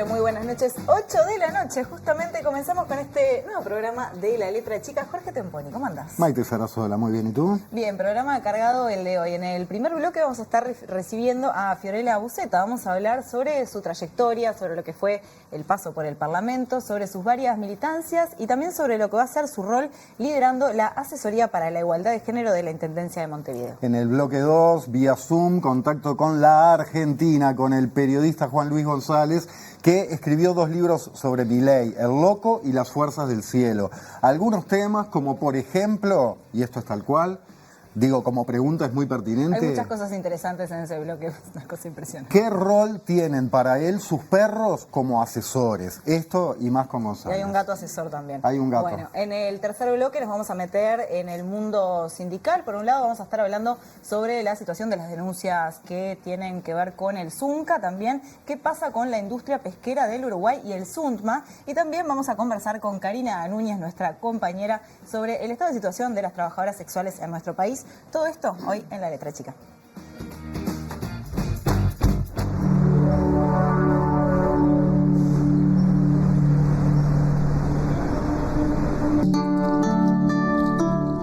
pero muy buenas noches. 8 de la noche, justamente comenzamos con este nuevo programa de La Letra Chica. Jorge Temponi, ¿cómo andás? Maite Sarasola, muy bien, ¿y tú? Bien, programa cargado el de hoy. En el primer bloque vamos a estar recibiendo a Fiorella Buceta. Vamos a hablar sobre su trayectoria, sobre lo que fue el paso por el Parlamento, sobre sus varias militancias y también sobre lo que va a ser su rol liderando la Asesoría para la Igualdad de Género de la Intendencia de Montevideo. En el bloque 2, vía Zoom, contacto con la Argentina, con el periodista Juan Luis González, que escribió 2 libros sobre Milei, El Loco y Las Fuerzas del Cielo. Algunos temas, como por ejemplo, y esto es tal cual, digo, como pregunta es muy pertinente. Hay muchas cosas interesantes en ese bloque, es una cosa impresionante. ¿Qué rol tienen para él sus perros como asesores? Esto y más con González. Y hay un gato asesor también. Hay un gato. Bueno, en el tercer bloque nos vamos a meter en el mundo sindical. Por un lado vamos a estar hablando sobre la situación de las denuncias que tienen que ver con el Zunca, también qué pasa con la industria pesquera del Uruguay y el SUNTMA. Y también vamos a conversar con Karina Núñez, nuestra compañera, sobre el estado de situación de las trabajadoras sexuales en nuestro país. Todo esto hoy en La Letra Chica.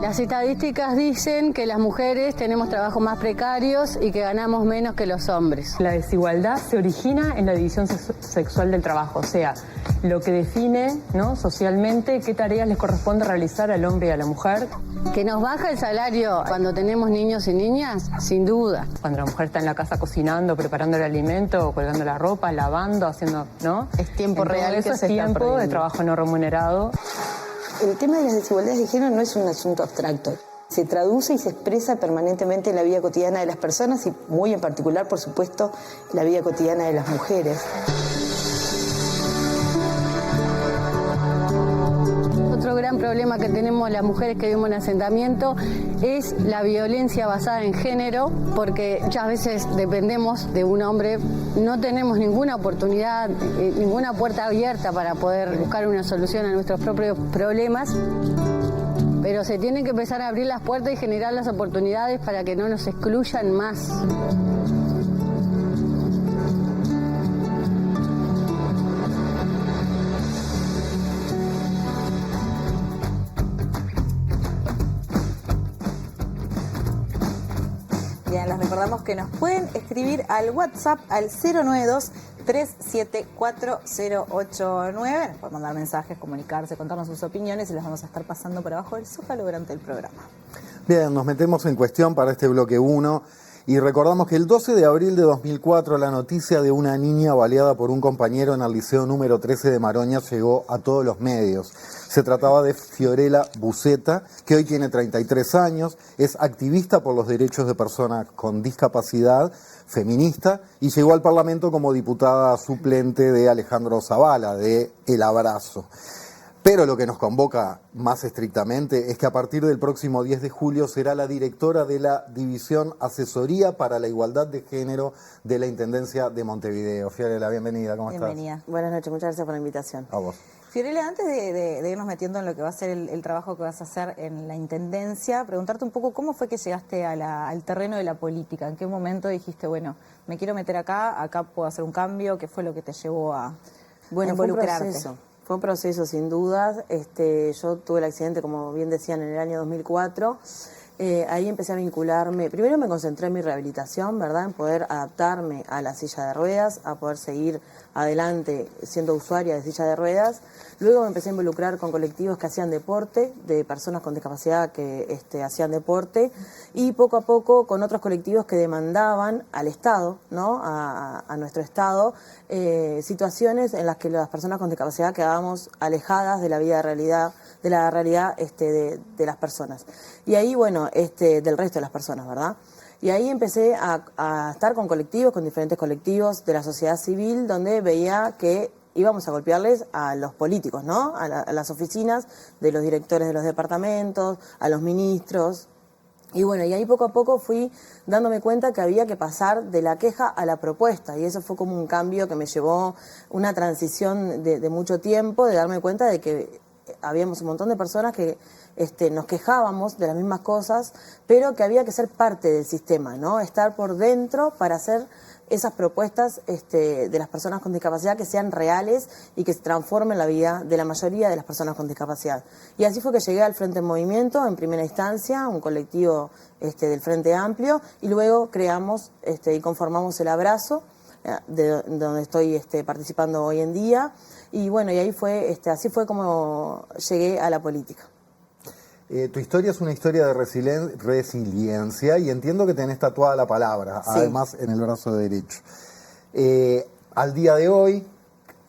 Las estadísticas dicen que las mujeres tenemos trabajos más precarios y que ganamos menos que los hombres. La desigualdad se origina en la división sexual del trabajo, o sea, lo que define, ¿no?, socialmente qué tareas les corresponde realizar al hombre y a la mujer. ¿Que nos baja el salario cuando tenemos niños y niñas? Sin duda. Cuando la mujer está en la casa cocinando, preparando el alimento, colgando la ropa, lavando, haciendo, ¿no? Es tiempo real eso que es se está tiempo de perdiendo. trabajo no remunerado. El tema de las desigualdades de género no es un asunto abstracto. Se traduce y se expresa permanentemente en la vida cotidiana de las personas y muy en particular, por supuesto, en la vida cotidiana de las mujeres. Otro gran problema que tenemos las mujeres que vivimos en asentamiento es la violencia basada en género, porque muchas veces dependemos de un hombre, no tenemos ninguna oportunidad, ninguna puerta abierta para poder buscar una solución a nuestros propios problemas, pero se tienen que empezar a abrir las puertas y generar las oportunidades para que no nos excluyan más. Bien, les recordamos que nos pueden escribir al WhatsApp al 092-374-089. Nos pueden mandar mensajes, comunicarse, contarnos sus opiniones y las vamos a estar pasando por abajo del zócalo durante el programa. Bien, nos metemos en cuestión para este bloque 1 y recordamos que el 12 de abril de 2004 la noticia de una niña baleada por un compañero en el liceo número 13 de Maroña llegó a todos los medios. Se trataba de Fiorella Buceta, que hoy tiene 33 años, es activista por los derechos de personas con discapacidad, feminista, y llegó al Parlamento como diputada suplente de Alejandro Zabala, de El Abrazo. Pero lo que nos convoca más estrictamente es que a partir del próximo 10 de julio será la directora de la División Asesoría para la Igualdad de Género de la Intendencia de Montevideo. Fiorella, bienvenida, ¿cómo estás? Bienvenida. Buenas noches, muchas gracias por la invitación. A vos. Fiorella, antes de irnos metiendo en lo que va a ser el trabajo que vas a hacer en la Intendencia, preguntarte un poco cómo fue que llegaste al terreno de la política. ¿En qué momento dijiste, bueno, me quiero meter acá puedo hacer un cambio? ¿Qué fue lo que te llevó a involucrarte? Fue un proceso, sin dudas. Yo tuve el accidente, como bien decían, en el año 2004. Ahí empecé a vincularme. Primero me concentré en mi rehabilitación, ¿verdad? En poder adaptarme a la silla de ruedas, a poder seguir adelante siendo usuaria de silla de ruedas. Luego me empecé a involucrar con colectivos que hacían deporte, de personas con discapacidad que hacían deporte, y poco a poco con otros colectivos que demandaban al Estado, ¿no?, a nuestro Estado, situaciones en las que las personas con discapacidad quedábamos alejadas de la vida realidad, de la realidad de las personas. Y ahí, bueno, del resto de las personas, ¿verdad? Y ahí empecé a estar con colectivos, con diferentes colectivos de la sociedad civil, donde veía que íbamos a golpearles a los políticos, ¿no? A las oficinas de los directores de los departamentos, a los ministros. Y bueno, y ahí poco a poco fui dándome cuenta que había que pasar de la queja a la propuesta, y eso fue como un cambio que me llevó una transición de mucho tiempo, de darme cuenta de que habíamos un montón de personas que nos quejábamos de las mismas cosas, pero que había que ser parte del sistema, ¿no? Estar por dentro para ser esas propuestas de las personas con discapacidad que sean reales y que se transformen la vida de la mayoría de las personas con discapacidad. Y así fue que llegué al Frente en Movimiento en primera instancia, un colectivo del Frente Amplio, y luego creamos y conformamos el Abrazo, de donde estoy participando hoy en día, y bueno, y ahí fue, así fue como llegué a la política. Tu historia es una historia de resiliencia y entiendo que tenés tatuada la palabra, Sí. además en el brazo derecho. Al día de hoy,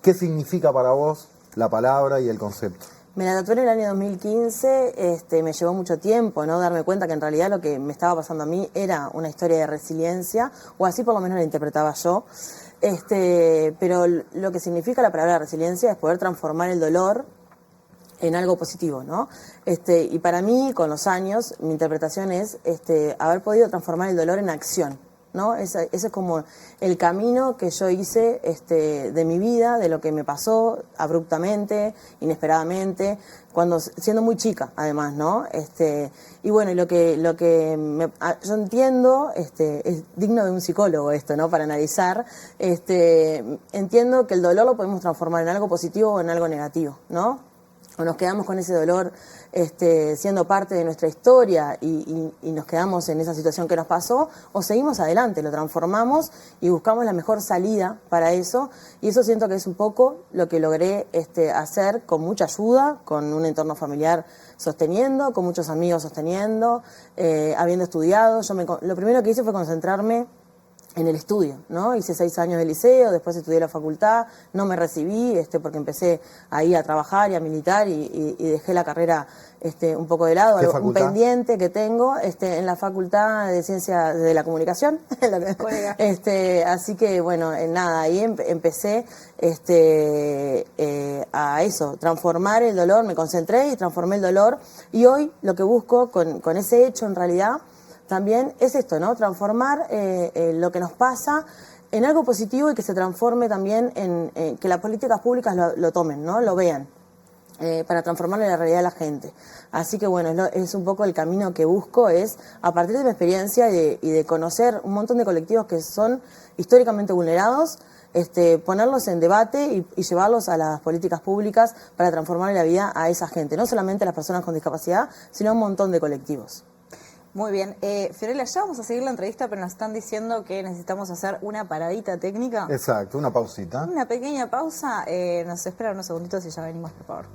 ¿qué significa para vos la palabra y el concepto? Me la tatué en el año 2015, me llevó mucho tiempo, ¿no? Darme cuenta que en realidad lo que me estaba pasando a mí era una historia de resiliencia, o así por lo menos la interpretaba yo. Pero lo que significa la palabra resiliencia es poder transformar el dolor en algo positivo, ¿no? Y para mí, con los años, mi interpretación es haber podido transformar el dolor en acción, ¿no? Ese es como el camino que yo hice de mi vida, de lo que me pasó abruptamente, inesperadamente, siendo muy chica, además, ¿no? Y bueno, yo entiendo, es digno de un psicólogo esto, ¿no? Para analizar, entiendo que el dolor lo podemos transformar en algo positivo o en algo negativo, ¿no? O nos quedamos con ese dolor siendo parte de nuestra historia y nos quedamos en esa situación que nos pasó, o seguimos adelante, lo transformamos y buscamos la mejor salida para eso, y eso siento que es un poco lo que logré hacer con mucha ayuda, con un entorno familiar sosteniendo, con muchos amigos sosteniendo, habiendo estudiado. Lo primero que hice fue concentrarme en el estudio, ¿no? Hice 6 años de liceo, después estudié la facultad, no me recibí, porque empecé ahí a trabajar y a militar y dejé la carrera un poco de lado, un pendiente que tengo en la Facultad de Ciencias de la Comunicación. Así que, bueno, nada, ahí empecé a eso, transformar el dolor, me concentré y transformé el dolor, y hoy lo que busco con ese hecho en realidad también es esto, ¿no? Transformar lo que nos pasa en algo positivo y que se transforme también en que las políticas públicas lo tomen, ¿no? Lo vean, para transformarle la realidad a la gente. Así que bueno, es un poco el camino que busco, es a partir de mi experiencia y de conocer un montón de colectivos que son históricamente vulnerados, ponerlos en debate y llevarlos a las políticas públicas para transformarle la vida a esa gente, no solamente a las personas con discapacidad, sino a un montón de colectivos. Muy bien. Fiorella, ya vamos a seguir la entrevista, pero nos están diciendo que necesitamos hacer una paradita técnica. Exacto, una pausita. Una pequeña pausa. Nos esperan unos segunditos y ya venimos, por favor.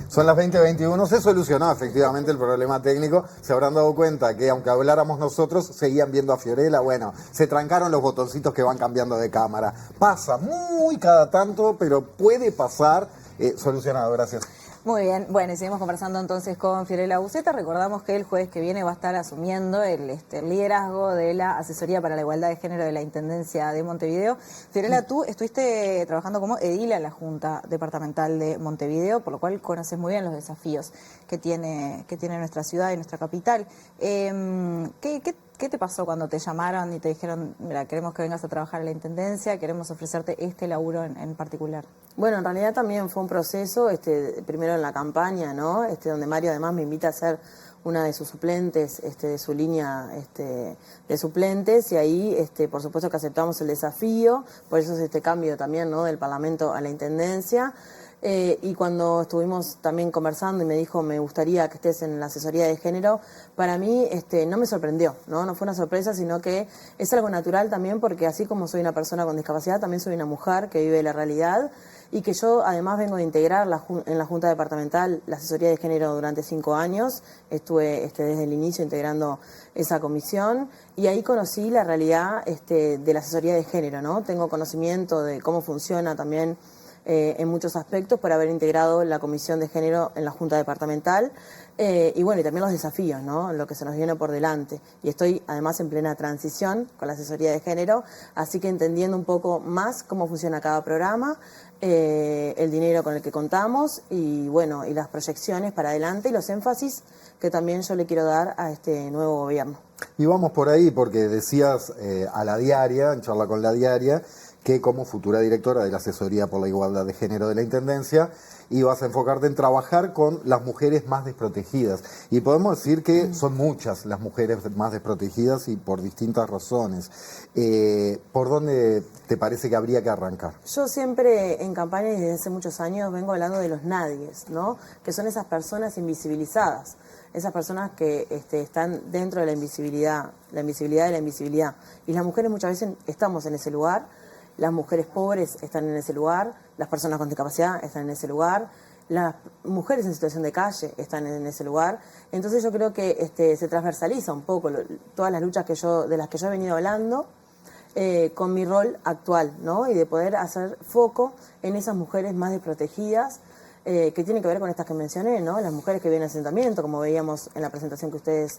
Son las 20:21, se solucionó efectivamente el problema técnico. Se habrán dado cuenta que aunque habláramos nosotros, seguían viendo a Fiorella. Bueno, se trancaron los botoncitos que van cambiando de cámara. Pasa muy cada tanto, pero puede pasar. Solucionado, gracias. Muy bien, bueno, y seguimos conversando entonces con Fiorella Buceta. Recordamos que el jueves que viene va a estar asumiendo el liderazgo de la Asesoría para la Igualdad de Género de la Intendencia de Montevideo. Fiorella, tú estuviste trabajando como edila en la Junta Departamental de Montevideo, por lo cual conoces muy bien los desafíos que tiene nuestra ciudad y nuestra capital. ¿Qué te pasó cuando te llamaron y te dijeron, mira, queremos que vengas a trabajar en la Intendencia, queremos ofrecerte este laburo en particular? Bueno, en realidad también fue un proceso, primero en la campaña, ¿no? Donde Mario además me invita a ser una de sus suplentes, de su línea de suplentes, y ahí, por supuesto que aceptamos el desafío, por eso es este cambio también, ¿no? Del Parlamento a la Intendencia. Y cuando estuvimos también conversando y me dijo, me gustaría que estés en la asesoría de género, para mí no me sorprendió, ¿no? No fue una sorpresa, sino que es algo natural también, porque así como soy una persona con discapacidad, también soy una mujer que vive la realidad, y que yo además vengo de integrar en la Junta Departamental la asesoría de género durante 5 años, estuve desde el inicio integrando esa comisión, y ahí conocí la realidad de la asesoría de género, ¿no? Tengo conocimiento de cómo funciona también en muchos aspectos por haber integrado la Comisión de Género en la Junta Departamental, y bueno, y también los desafíos, ¿no? Lo que se nos viene por delante. Y estoy además en plena transición con la asesoría de género, así que entendiendo un poco más cómo funciona cada programa, el dinero con el que contamos y bueno, y las proyecciones para adelante y los énfasis que también yo le quiero dar a este nuevo gobierno. Y vamos por ahí porque decías a La Diaria, en charla con La Diaria, que como futura directora de la Asesoría por la Igualdad de Género de la Intendencia ibas a enfocarte en trabajar con las mujeres más desprotegidas. Y podemos decir que son muchas las mujeres más desprotegidas y por distintas razones. ¿Por dónde te parece que habría que arrancar? Yo siempre en campaña y desde hace muchos años vengo hablando de los nadies, ¿no? Que son esas personas invisibilizadas, esas personas que están dentro de la invisibilidad de la invisibilidad. Y las mujeres muchas veces estamos en ese lugar. Las mujeres pobres están en ese lugar, las personas con discapacidad están en ese lugar, las mujeres en situación de calle están en ese lugar. Entonces yo creo que se transversaliza un poco todas las luchas de las que yo he venido hablando con mi rol actual, ¿no? Y de poder hacer foco en esas mujeres más desprotegidas, que tiene que ver con estas que mencioné, ¿no? Las mujeres que viven en asentamiento, como veíamos en la presentación que ustedes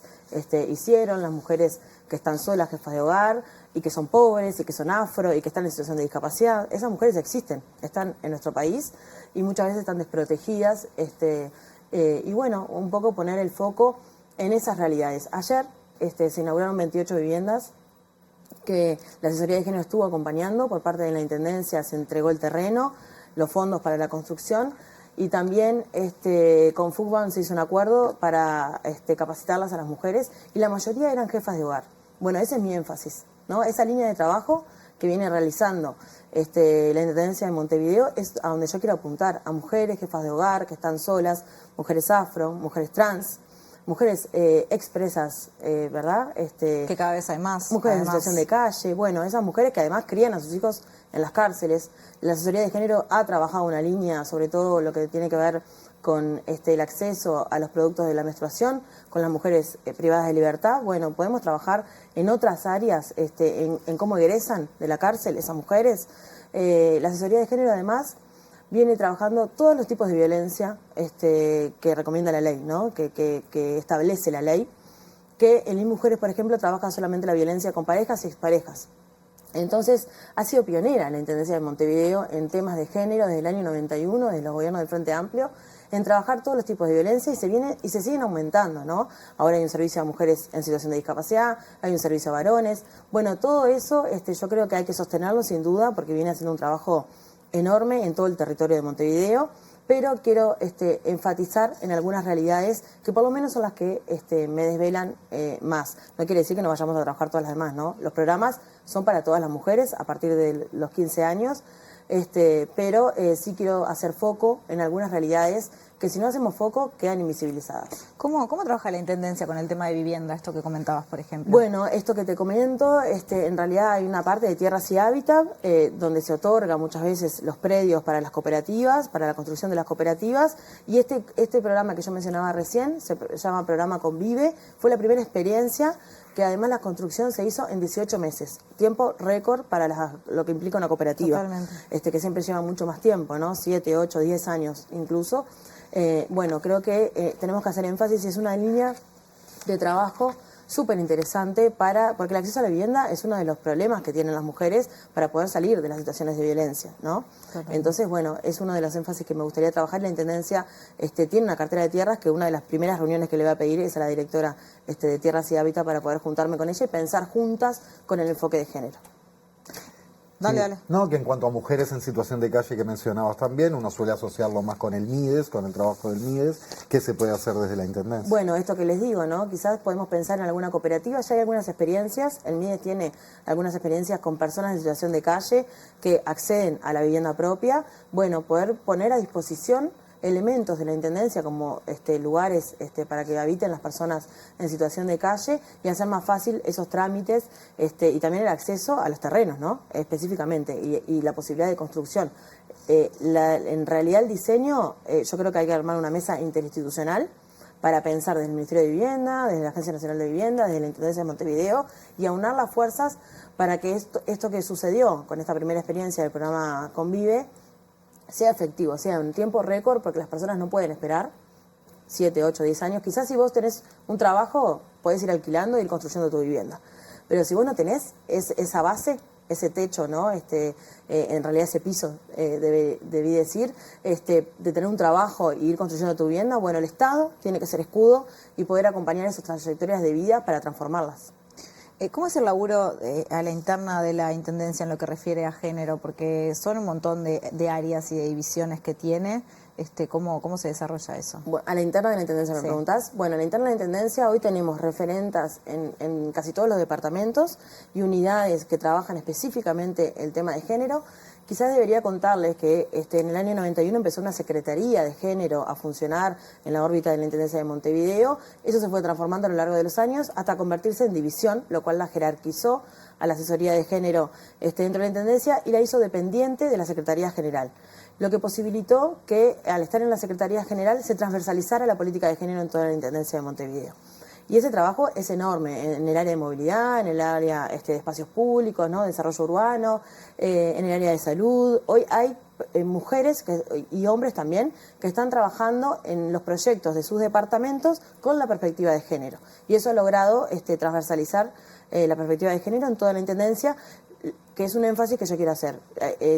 hicieron, las mujeres que están solas, jefas de hogar, y que son pobres, y que son afro, y que están en situación de discapacidad. Esas mujeres existen, están en nuestro país, y muchas veces están desprotegidas, y bueno, un poco poner el foco en esas realidades. Ayer se inauguraron 28 viviendas que la Asesoría de Género estuvo acompañando por parte de la Intendencia, se entregó el terreno, los fondos para la construcción, y también con FUCBAN se hizo un acuerdo para capacitarlas a las mujeres, y la mayoría eran jefas de hogar. Bueno, ese es mi énfasis, ¿no? Esa línea de trabajo que viene realizando la Intendencia de Montevideo es a donde yo quiero apuntar, a mujeres jefas de hogar que están solas, mujeres afro, mujeres trans, mujeres expresas, ¿verdad? Que cada vez hay más. Mujeres en situación de calle, bueno, esas mujeres que además crían a sus hijos en las cárceles. La Asesoría de Género ha trabajado una línea, sobre todo lo que tiene que ver con el acceso a los productos de la menstruación, con las mujeres privadas de libertad. Bueno, podemos trabajar en otras áreas, en cómo egresan de la cárcel esas mujeres. La Asesoría de Género además viene trabajando todos los tipos de violencia que recomienda la ley, ¿no? Que establece la ley, que en Mujeres, por ejemplo, trabaja solamente la violencia con parejas y exparejas. Entonces, ha sido pionera la Intendencia de Montevideo en temas de género desde el año 91, desde los gobiernos del Frente Amplio, en trabajar todos los tipos de violencia y se siguen aumentando, ¿no? Ahora hay un servicio a mujeres en situación de discapacidad, hay un servicio a varones. Bueno, todo eso yo creo que hay que sostenerlo sin duda porque viene haciendo un trabajo enorme en todo el territorio de Montevideo, pero quiero enfatizar en algunas realidades que por lo menos son las que me desvelan más. No quiere decir que no vayamos a trabajar todas las demás, ¿no? Los programas son para todas las mujeres a partir de los 15 años, pero sí quiero hacer foco en algunas realidades que si no hacemos foco quedan invisibilizadas. ¿Cómo trabaja la Intendencia con el tema de vivienda, esto que comentabas, por ejemplo? Bueno, esto que te comento, en realidad hay una parte de tierras y hábitat donde se otorga muchas veces los predios para las cooperativas, para la construcción de las cooperativas, y este programa que yo mencionaba recién, se llama Programa Convive, fue la primera experiencia que además la construcción se hizo en 18 meses, tiempo récord para lo que implica una cooperativa. Totalmente. Que siempre lleva mucho más tiempo, ¿no? 7, 8, 10 años incluso. Bueno, creo que tenemos que hacer énfasis y es una línea de trabajo súper interesante porque el acceso a la vivienda es uno de los problemas que tienen las mujeres para poder salir de las situaciones de violencia, ¿no? Entonces, bueno, es uno de los énfasis que me gustaría trabajar. La Intendencia tiene una cartera de tierras que una de las primeras reuniones que le voy a pedir es a la directora de Tierras y Hábitat para poder juntarme con ella y pensar juntas con el enfoque de género. Dale, Sí. dale. No, que en cuanto a mujeres en situación de calle que mencionabas también, uno suele asociarlo más con el MIDES, con el trabajo del MIDES. ¿Qué se puede hacer desde la Intendencia? Bueno, esto que les digo, ¿no? Quizás podemos pensar en alguna cooperativa, ya hay algunas experiencias, el MIDES tiene algunas experiencias con personas en situación de calle que acceden a la vivienda propia. Bueno, poder poner a disposición elementos de la Intendencia como lugares para que habiten las personas en situación de calle y hacer más fácil esos trámites y también el acceso a los terrenos, ¿no? Específicamente, y la posibilidad de construcción. En realidad el diseño, yo creo que hay que armar una mesa interinstitucional para pensar desde el Ministerio de Vivienda, desde la Agencia Nacional de Vivienda, desde la Intendencia de Montevideo y aunar las fuerzas para que esto que sucedió con esta primera experiencia del programa Convive sea efectivo, sea en tiempo récord, porque las personas no pueden esperar 7, 8, 10 años. Quizás si vos tenés un trabajo, podés ir alquilando e ir construyendo tu vivienda. Pero si vos no tenés esa base, ese techo, ¿no? En realidad ese piso, debí decir, de tener un trabajo e ir construyendo tu vivienda, bueno, el Estado tiene que ser escudo y poder acompañar esas trayectorias de vida para transformarlas. ¿Cómo es el laburo a la interna de la Intendencia en lo que refiere a género? Porque son un montón de áreas y de divisiones que tiene. ¿Cómo se desarrolla eso? Bueno, a la interna de la Intendencia, ¿me Sí. preguntás? Bueno, a la interna de la Intendencia hoy tenemos referentas en casi todos los departamentos y unidades que trabajan específicamente el tema de género. Quizás debería contarles que en el año 91 empezó una Secretaría de Género a funcionar en la órbita de la Intendencia de Montevideo. Eso se fue transformando a lo largo de los años hasta convertirse en división, lo cual la jerarquizó a la asesoría de género dentro de la Intendencia y la hizo dependiente de la Secretaría General. Lo que posibilitó que al estar en la Secretaría General se transversalizara la política de género en toda la Intendencia de Montevideo. Y ese trabajo es enorme en el área de movilidad, en el área de espacios públicos, ¿no? Desarrollo urbano, en el área de salud. Hoy hay mujeres y hombres también que están trabajando en los proyectos de sus departamentos con la perspectiva de género. Y eso ha logrado transversalizar la perspectiva de género en toda la Intendencia, que es un énfasis que yo quiero hacer.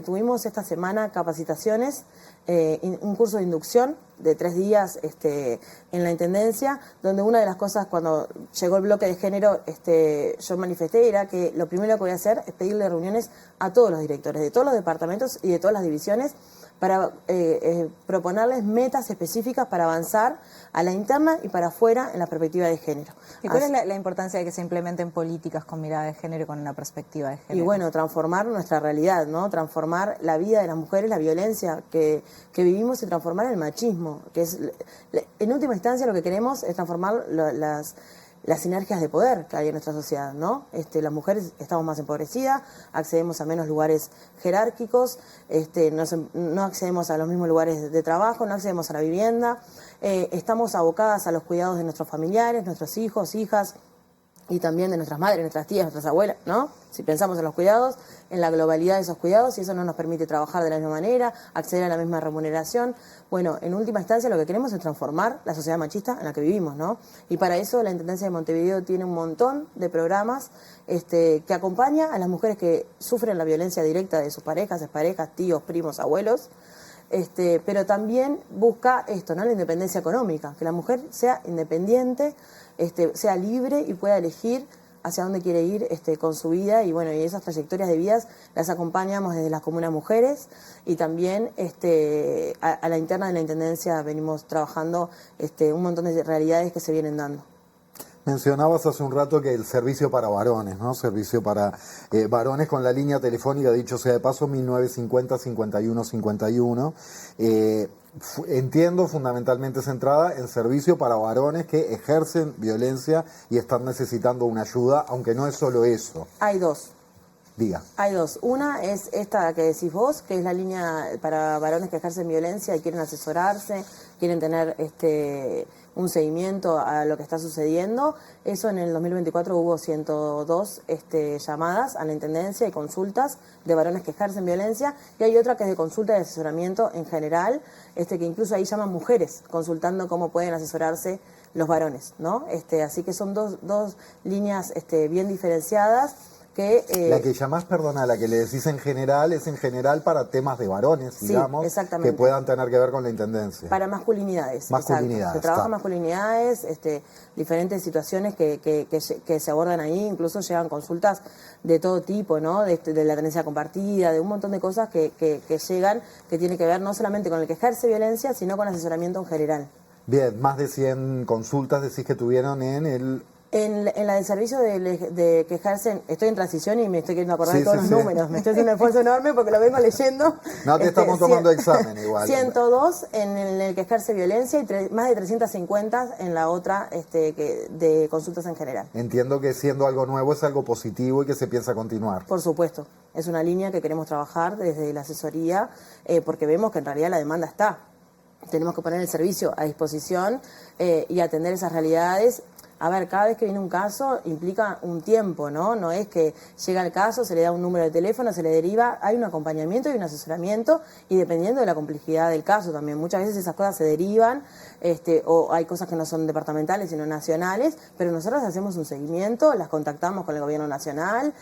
Tuvimos esta semana capacitaciones, un curso de inducción de 3 días en la Intendencia, donde una de las cosas cuando llegó el bloque de género yo manifesté era que lo primero que voy a hacer es pedirle reuniones a todos los directores de todos los departamentos y de todas las divisiones para proponerles metas específicas para avanzar a la interna y para afuera en la perspectiva de género. ¿Y cuál es la importancia de que se implementen políticas con mirada de género y con una perspectiva de género? Y bueno, transformar nuestra realidad, ¿no? Transformar la vida de las mujeres, la violencia que vivimos y transformar el machismo, que es, en última instancia, lo que queremos es transformar las sinergias de poder que hay en nuestra sociedad, ¿no? Las mujeres estamos más empobrecidas, accedemos a menos lugares jerárquicos, no accedemos a los mismos lugares de trabajo, no accedemos a la vivienda, estamos abocadas a los cuidados de nuestros familiares, nuestros hijos, hijas, y también de nuestras madres, nuestras tías, nuestras abuelas, ¿no? Si pensamos en los cuidados, en la globalidad de esos cuidados, y eso no nos permite trabajar de la misma manera, acceder a la misma remuneración. Bueno, en última instancia lo que queremos es transformar la sociedad machista en la que vivimos, ¿no? Y para eso la Intendencia de Montevideo tiene un montón de programas que acompaña a las mujeres que sufren la violencia directa de sus parejas, exparejas, tíos, primos, abuelos, pero también busca esto, ¿no? La independencia económica, que la mujer sea independiente, sea libre y pueda elegir hacia dónde quiere ir con su vida, y bueno, y esas trayectorias de vidas las acompañamos desde las comunas mujeres y también a la interna de la Intendencia venimos trabajando un montón de realidades que se vienen dando. Mencionabas hace un rato que el servicio para varones, ¿no? Servicio para varones con la línea telefónica, dicho sea de paso, 1950-5151. Entiendo, fundamentalmente centrada en servicio para varones que ejercen violencia y están necesitando una ayuda, aunque no es solo eso. Hay dos. Diga. Hay dos. Una es esta que decís vos, que es la línea para varones que ejercen violencia y quieren asesorarse, quieren tener un seguimiento a lo que está sucediendo. Eso en el 2024 hubo 102 llamadas a la Intendencia y consultas de varones que ejercen violencia, y hay otra que es de consulta y asesoramiento en general, que incluso ahí llaman mujeres consultando cómo pueden asesorarse los varones, ¿no? Así que son dos líneas bien diferenciadas. La que llamás, perdona, la que le decís en general, es en general para temas de varones, sí, digamos, exactamente, que puedan tener que ver con la Intendencia. Para masculinidades. Masculinidades. Se trabaja masculinidades, diferentes situaciones que se abordan ahí, incluso llegan consultas de todo tipo, ¿no? De la tenencia compartida, de un montón de cosas que llegan, que tiene que ver no solamente con el que ejerce violencia, sino con asesoramiento en general. Bien, más de 100 consultas decís que tuvieron en el... En la del servicio de que ejercen, estoy en transición y me estoy queriendo acordar de todos los números, me estoy haciendo un esfuerzo enorme porque lo vengo leyendo. No te estamos tomando examen igual. 102 en el que ejerce violencia y más de 350 en la otra de consultas en general. Entiendo que siendo algo nuevo es algo positivo y que se piensa continuar. Por supuesto, es una línea que queremos trabajar desde la asesoría porque vemos que en realidad la demanda está. Tenemos que poner el servicio a disposición y atender esas realidades. A ver, cada vez que viene un caso implica un tiempo, ¿no? No es que llega el caso, se le da un número de teléfono, se le deriva, hay un acompañamiento y un asesoramiento, y dependiendo de la complejidad del caso también. Muchas veces esas cosas se derivan, o hay cosas que no son departamentales sino nacionales, pero nosotros hacemos un seguimiento, las contactamos con el gobierno nacional,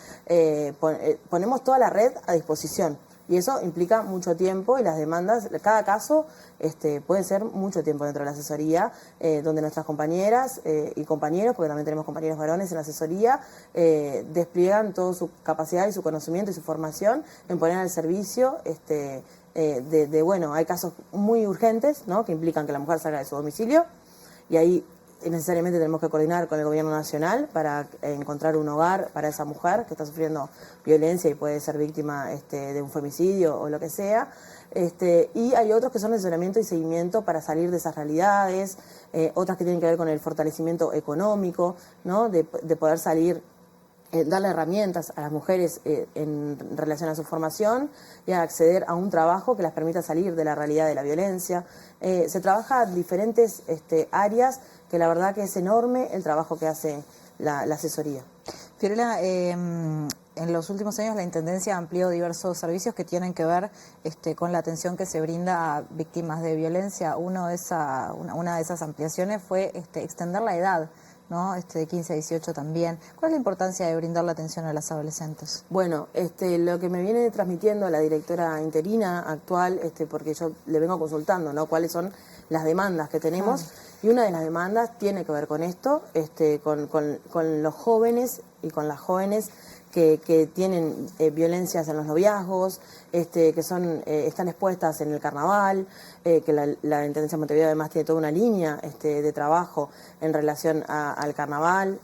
ponemos toda la red a disposición. Y eso implica mucho tiempo y las demandas, cada caso puede ser mucho tiempo dentro de la asesoría, donde nuestras compañeras y compañeros, porque también tenemos compañeros varones en la asesoría, despliegan toda su capacidad y su conocimiento y su formación en poner al servicio bueno, hay casos muy urgentes, ¿no?, que implican que la mujer salga de su domicilio y ahí necesariamente tenemos que coordinar con el gobierno nacional para encontrar un hogar para esa mujer que está sufriendo violencia y puede ser víctima de un femicidio o lo que sea. Y hay otros que son de asesoramiento y seguimiento para salir de esas realidades, otras que tienen que ver con el fortalecimiento económico, ¿no?, de poder salir, darle herramientas a las mujeres en relación a su formación y a acceder a un trabajo que las permita salir de la realidad de la violencia. Se trabaja en diferentes áreas, que la verdad que es enorme el trabajo que hace la asesoría. Fiorella, en los últimos años la Intendencia amplió diversos servicios que tienen que ver con la atención que se brinda a víctimas de violencia. Una de esas ampliaciones fue extender la edad, ¿no?, de 15 a 18 también. ¿Cuál es la importancia de brindar la atención a las adolescentes? Bueno, lo que me viene transmitiendo la directora interina actual, porque yo le vengo consultando, ¿no?, cuáles son las demandas que tenemos, y una de las demandas tiene que ver con esto, con los jóvenes y con las jóvenes que tienen violencias en los noviazgos, que están expuestas en el carnaval, que la Intendencia de Montevideo además tiene toda una línea de trabajo en relación al carnaval,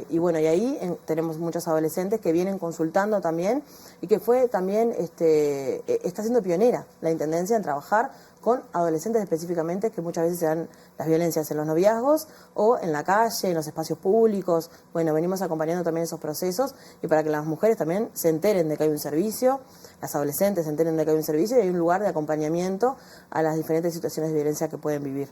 y bueno, y ahí tenemos muchos adolescentes que vienen consultando también, y que fue también, está siendo pionera la Intendencia en trabajar con adolescentes específicamente, que muchas veces se dan las violencias en los noviazgos o en la calle, en los espacios públicos. Bueno, venimos acompañando también esos procesos, y para que las mujeres también se enteren de que hay un servicio, las adolescentes se enteren de que hay un servicio y hay un lugar de acompañamiento a las diferentes situaciones de violencia que pueden vivir.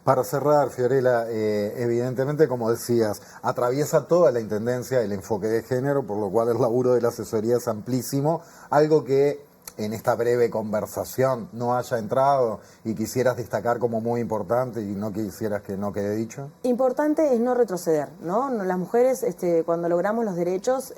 Para cerrar, Fiorella, evidentemente, como decías, atraviesa toda la Intendencia el enfoque de género, por lo cual el laburo de la asesoría es amplísimo, algo que en esta breve conversación no haya entrado y quisieras destacar como muy importante y no quisieras que no quede dicho. Importante es no retroceder, ¿no? Las mujeres, cuando logramos los derechos,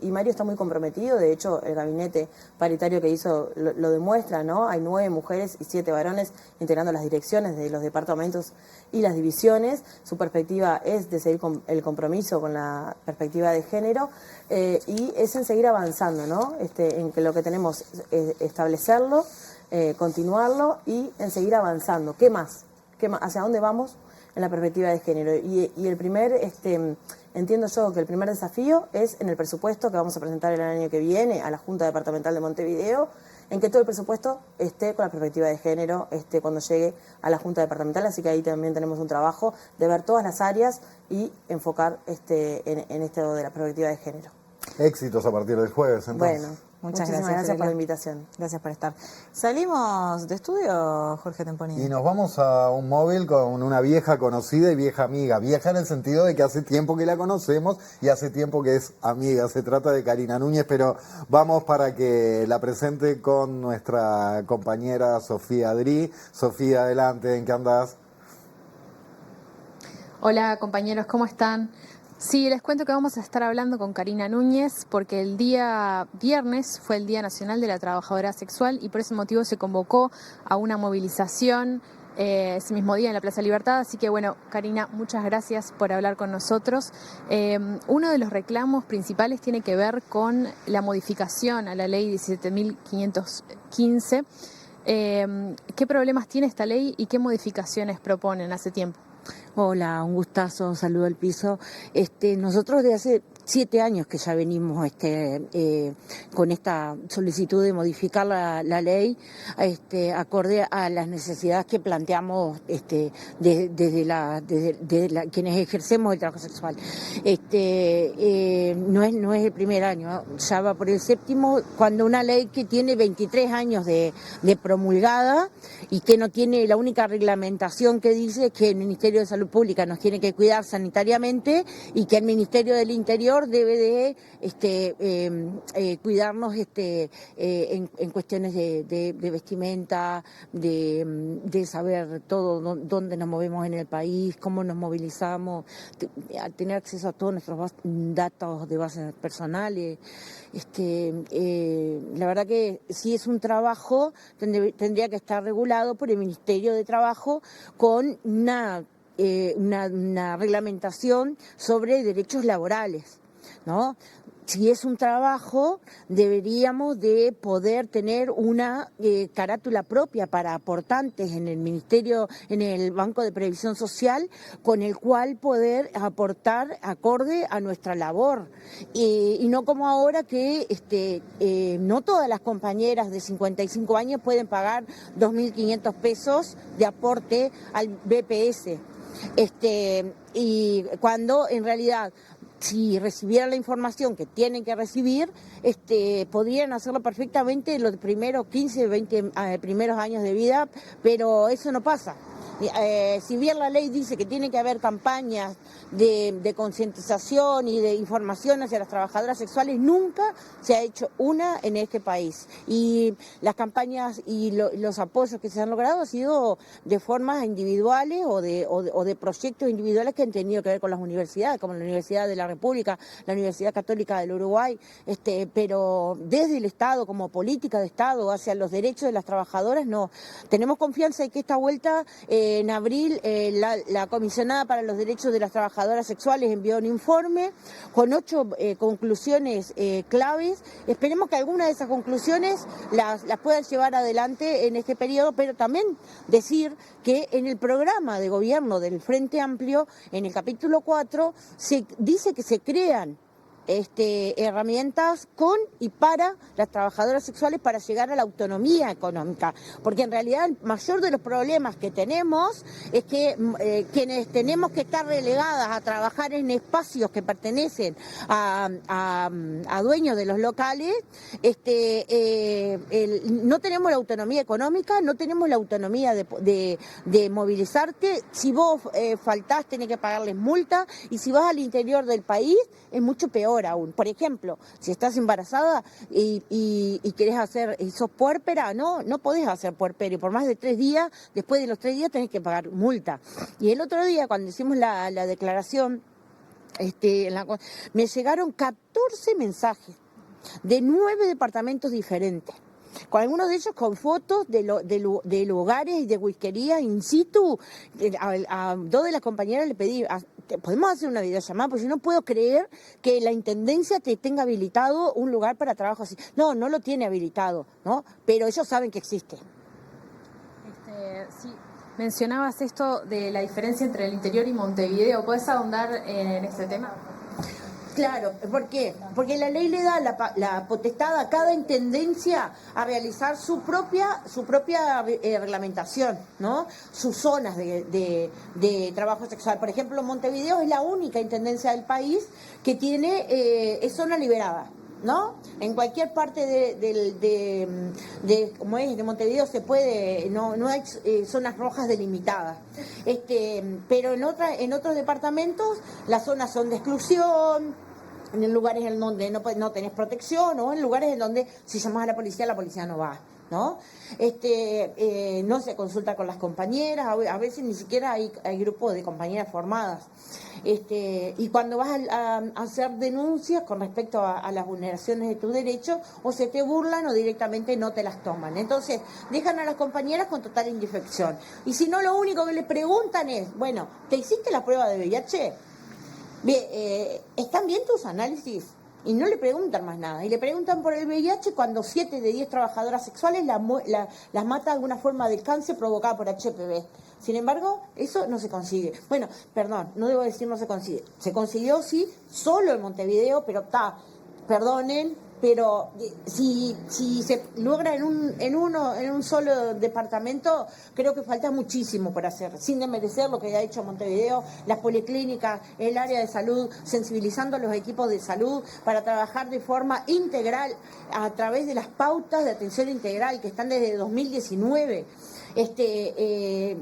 y Mario está muy comprometido, de hecho el gabinete paritario que hizo lo demuestra, ¿no? Hay 9 mujeres y 7 varones integrando las direcciones de los departamentos y las divisiones. Su perspectiva es de seguir con el compromiso con la perspectiva de género, y es en seguir avanzando, ¿no? En que lo que tenemos establecerlo, continuarlo y en seguir avanzando. ¿Qué más? ¿Hacia dónde vamos en la perspectiva de género? Y el primer, entiendo yo que el primer desafío es en el presupuesto que vamos a presentar el año que viene a la Junta Departamental de Montevideo, en que todo el presupuesto esté con la perspectiva de género cuando llegue a la Junta Departamental, así que ahí también tenemos un trabajo de ver todas las áreas y enfocar en esto de la perspectiva de género. Éxitos a partir del jueves, entonces. Bueno, Muchísimas gracias por la invitación. Gracias por estar. Salimos de estudio, Jorge Temponini. Y nos vamos a un móvil con una vieja conocida y vieja amiga. Vieja en el sentido de que hace tiempo que la conocemos y hace tiempo que es amiga. Se trata de Karina Núñez, pero vamos para que la presente con nuestra compañera Sofía Adri. Sofía, adelante, ¿en qué andás? Hola compañeros, ¿cómo están? Sí, les cuento que vamos a estar hablando con Karina Núñez porque el día viernes fue el Día Nacional de la Trabajadora Sexual y por ese motivo se convocó a una movilización ese mismo día en la Plaza Libertad. Así que bueno, Karina, muchas gracias por hablar con nosotros. Uno de los reclamos principales tiene que ver con la modificación a la ley 17.515. ¿Qué problemas tiene esta ley y qué modificaciones proponen hace tiempo? Hola, un gustazo, saludo al piso. Nosotros de hace 7 años que ya venimos con esta solicitud de modificar la ley acorde a las necesidades que planteamos desde quienes ejercemos el trabajo sexual. No es el primer año, ya va por el 7º, cuando una ley que tiene 23 años de promulgada y que no tiene la única reglamentación que dice que el Ministerio de Salud Pública nos tiene que cuidar sanitariamente y que el Ministerio del Interior empleador debe de cuidarnos en cuestiones de vestimenta, de saber todo dónde nos movemos en el país, cómo nos movilizamos, tener acceso a todos nuestros datos de bases personales. La verdad que si es un trabajo, tendría que estar regulado por el Ministerio de Trabajo con una reglamentación sobre derechos laborales, ¿no? Si es un trabajo, deberíamos de poder tener una carátula propia para aportantes en el Ministerio, en el Banco de Previsión Social, con el cual poder aportar acorde a nuestra labor. Y no como ahora que no todas las compañeras de 55 años pueden pagar 2.500 pesos de aporte al BPS. Y cuando en realidad, si recibieran la información que tienen que recibir, podrían hacerlo perfectamente en los primeros 15, 20 primeros años de vida, pero eso no pasa. Si bien la ley dice que tiene que haber campañas de concientización y de información hacia las trabajadoras sexuales, nunca se ha hecho una en este país. Y las campañas y los apoyos que se han logrado han sido de formas individuales o de proyectos individuales que han tenido que ver con las universidades, como la Universidad de la República, la Universidad Católica del Uruguay, pero desde el Estado, como política de Estado hacia los derechos de las trabajadoras, no. Tenemos confianza en que esta vuelta, en abril, la comisionada para los derechos de las trabajadoras sexuales envió un informe con 8 conclusiones claves. Esperemos que algunas de esas conclusiones las puedan llevar adelante en este periodo, pero también decir que en el programa de gobierno del Frente Amplio, en el capítulo 4, se dice que se crean herramientas con y para las trabajadoras sexuales para llegar a la autonomía económica, porque en realidad el mayor de los problemas que tenemos es que quienes tenemos que estar relegadas a trabajar en espacios que pertenecen a dueños de los locales, no tenemos la autonomía económica, no tenemos la autonomía de movilizarte. Si vos faltás, tenés que pagarles multa, y si vas al interior del país es mucho peor aún. Por ejemplo, si estás embarazada y querés hacer, y sos puérpera, no podés hacer puerperio. Por más de 3 días, después de los 3 días tenés que pagar multa. Y el otro día, cuando hicimos la declaración, me llegaron 14 mensajes de 9 departamentos diferentes, con algunos de ellos con fotos de lugares y de whiskerías in situ. A 2 de las compañeras le pedí, ¿podemos hacer una videollamada? Porque yo no puedo creer que la Intendencia te tenga habilitado un lugar para trabajo así. No lo tiene habilitado, ¿no? Pero ellos saben que existe. Sí. Mencionabas esto de la diferencia entre el interior y Montevideo. ¿Puedes ahondar en este tema? Claro, ¿por qué? Porque la ley le da la potestad a cada intendencia a realizar su propia reglamentación, ¿no? Sus zonas de trabajo sexual. Por ejemplo, Montevideo es la única intendencia del país que tiene es zona liberada, ¿no? En cualquier parte como es de Montevideo se puede, no hay zonas rojas delimitadas, pero en otros departamentos las zonas son de exclusión, en lugares en donde no tenés protección, o en lugares en donde si llamas a la policía no va, ¿no? No se consulta con las compañeras, a veces ni siquiera hay grupos de compañeras formadas. Y cuando vas a hacer denuncias con respecto a las vulneraciones de tus derechos, o se te burlan o directamente no te las toman. Entonces, dejan a las compañeras con total indefensión. Y si no, lo único que le preguntan es, bueno, ¿te hiciste la prueba de VIH? Bien, ¿están bien tus análisis? Y no le preguntan más nada. Y le preguntan por el VIH cuando 7 de 10 trabajadoras sexuales las mata de alguna forma de cáncer provocada por HPV. Sin embargo, eso no se consigue. Bueno, perdón, no debo decir no se consigue. Se consiguió, sí, solo en Montevideo, pero perdonen, pero si se logra en un solo departamento, creo que falta muchísimo por hacer, sin desmerecer lo que ha hecho Montevideo, las policlínicas, el área de salud, sensibilizando a los equipos de salud para trabajar de forma integral a través de las pautas de atención integral que están desde 2019. y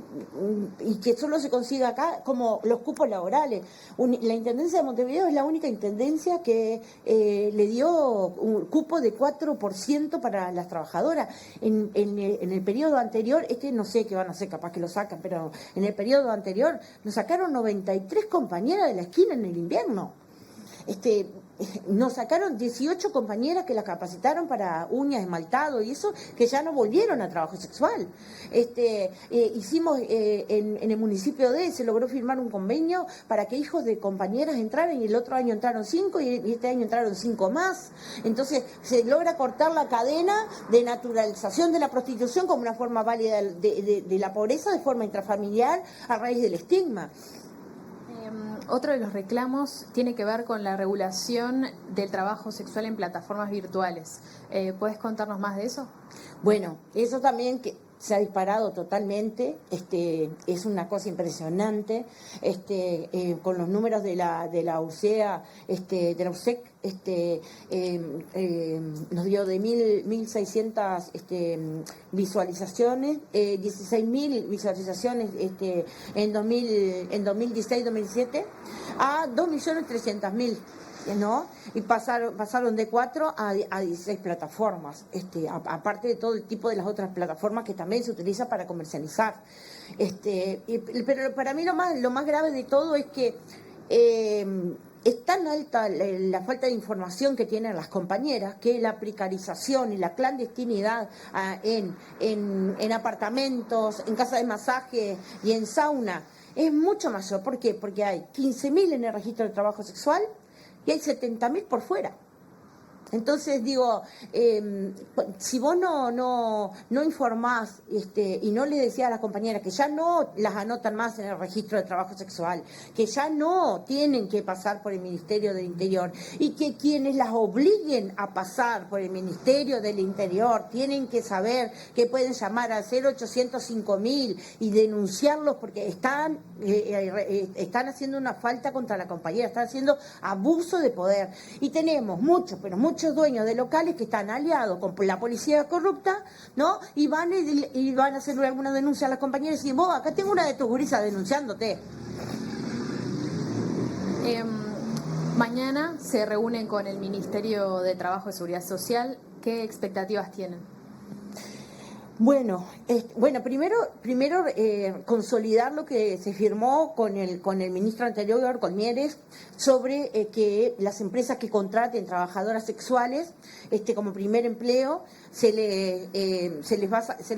que solo se consiga acá, como los cupos laborales. La Intendencia de Montevideo es la única intendencia que le dio un cupo de 4% para las trabajadoras. En el periodo anterior, no sé qué van a hacer, capaz que lo sacan, pero en el periodo anterior nos sacaron 93 compañeras de la esquina en el invierno. Nos sacaron 18 compañeras que las capacitaron para uñas, esmaltado y eso, que ya no volvieron a trabajo sexual. Hicimos en el municipio se logró firmar un convenio para que hijos de compañeras entraran, y el otro año entraron 5 y este año entraron 5 más. Entonces se logra cortar la cadena de naturalización de la prostitución como una forma válida de la pobreza de forma intrafamiliar a raíz del estigma. Otro de los reclamos tiene que ver con la regulación del trabajo sexual en plataformas virtuales. ¿Puedes contarnos más de eso? Bueno, eso también que se ha disparado totalmente, es una cosa impresionante, con los números de la UCEA, de la USEC, nos dio de 1.600 visualizaciones, 16.000 visualizaciones en 2016-2017 a 2.300.000. ¿No? Y pasaron de 4 a 16 plataformas, aparte de todo el tipo de las otras plataformas que también se utiliza para comercializar. Pero para mí lo más grave de todo es que es tan alta la falta de información que tienen las compañeras que la precarización y la clandestinidad en apartamentos, en casas de masaje y en sauna es mucho mayor. ¿Por qué? Porque hay 15.000 en el registro de trabajo sexual y hay 70.000 por fuera. Entonces digo, si vos no informás y no le decís a las compañeras que ya no las anotan más en el registro de trabajo sexual, que ya no tienen que pasar por el Ministerio del Interior y que quienes las obliguen a pasar por el Ministerio del Interior tienen que saber que pueden llamar al 0800-5000 y denunciarlos porque están haciendo una falta contra la compañera, están haciendo abuso de poder. Y tenemos muchos dueños de locales que están aliados con la policía corrupta, ¿no? Y van a hacer alguna denuncia a las compañeras y dicen, vos, acá tengo una de tus gurisas denunciándote. Mañana se reúnen con el Ministerio de Trabajo y Seguridad Social. ¿Qué expectativas tienen? Bueno, primero consolidar lo que se firmó con el ministro anterior, con Mieres, sobre que las empresas que contraten trabajadoras sexuales, como primer empleo, se les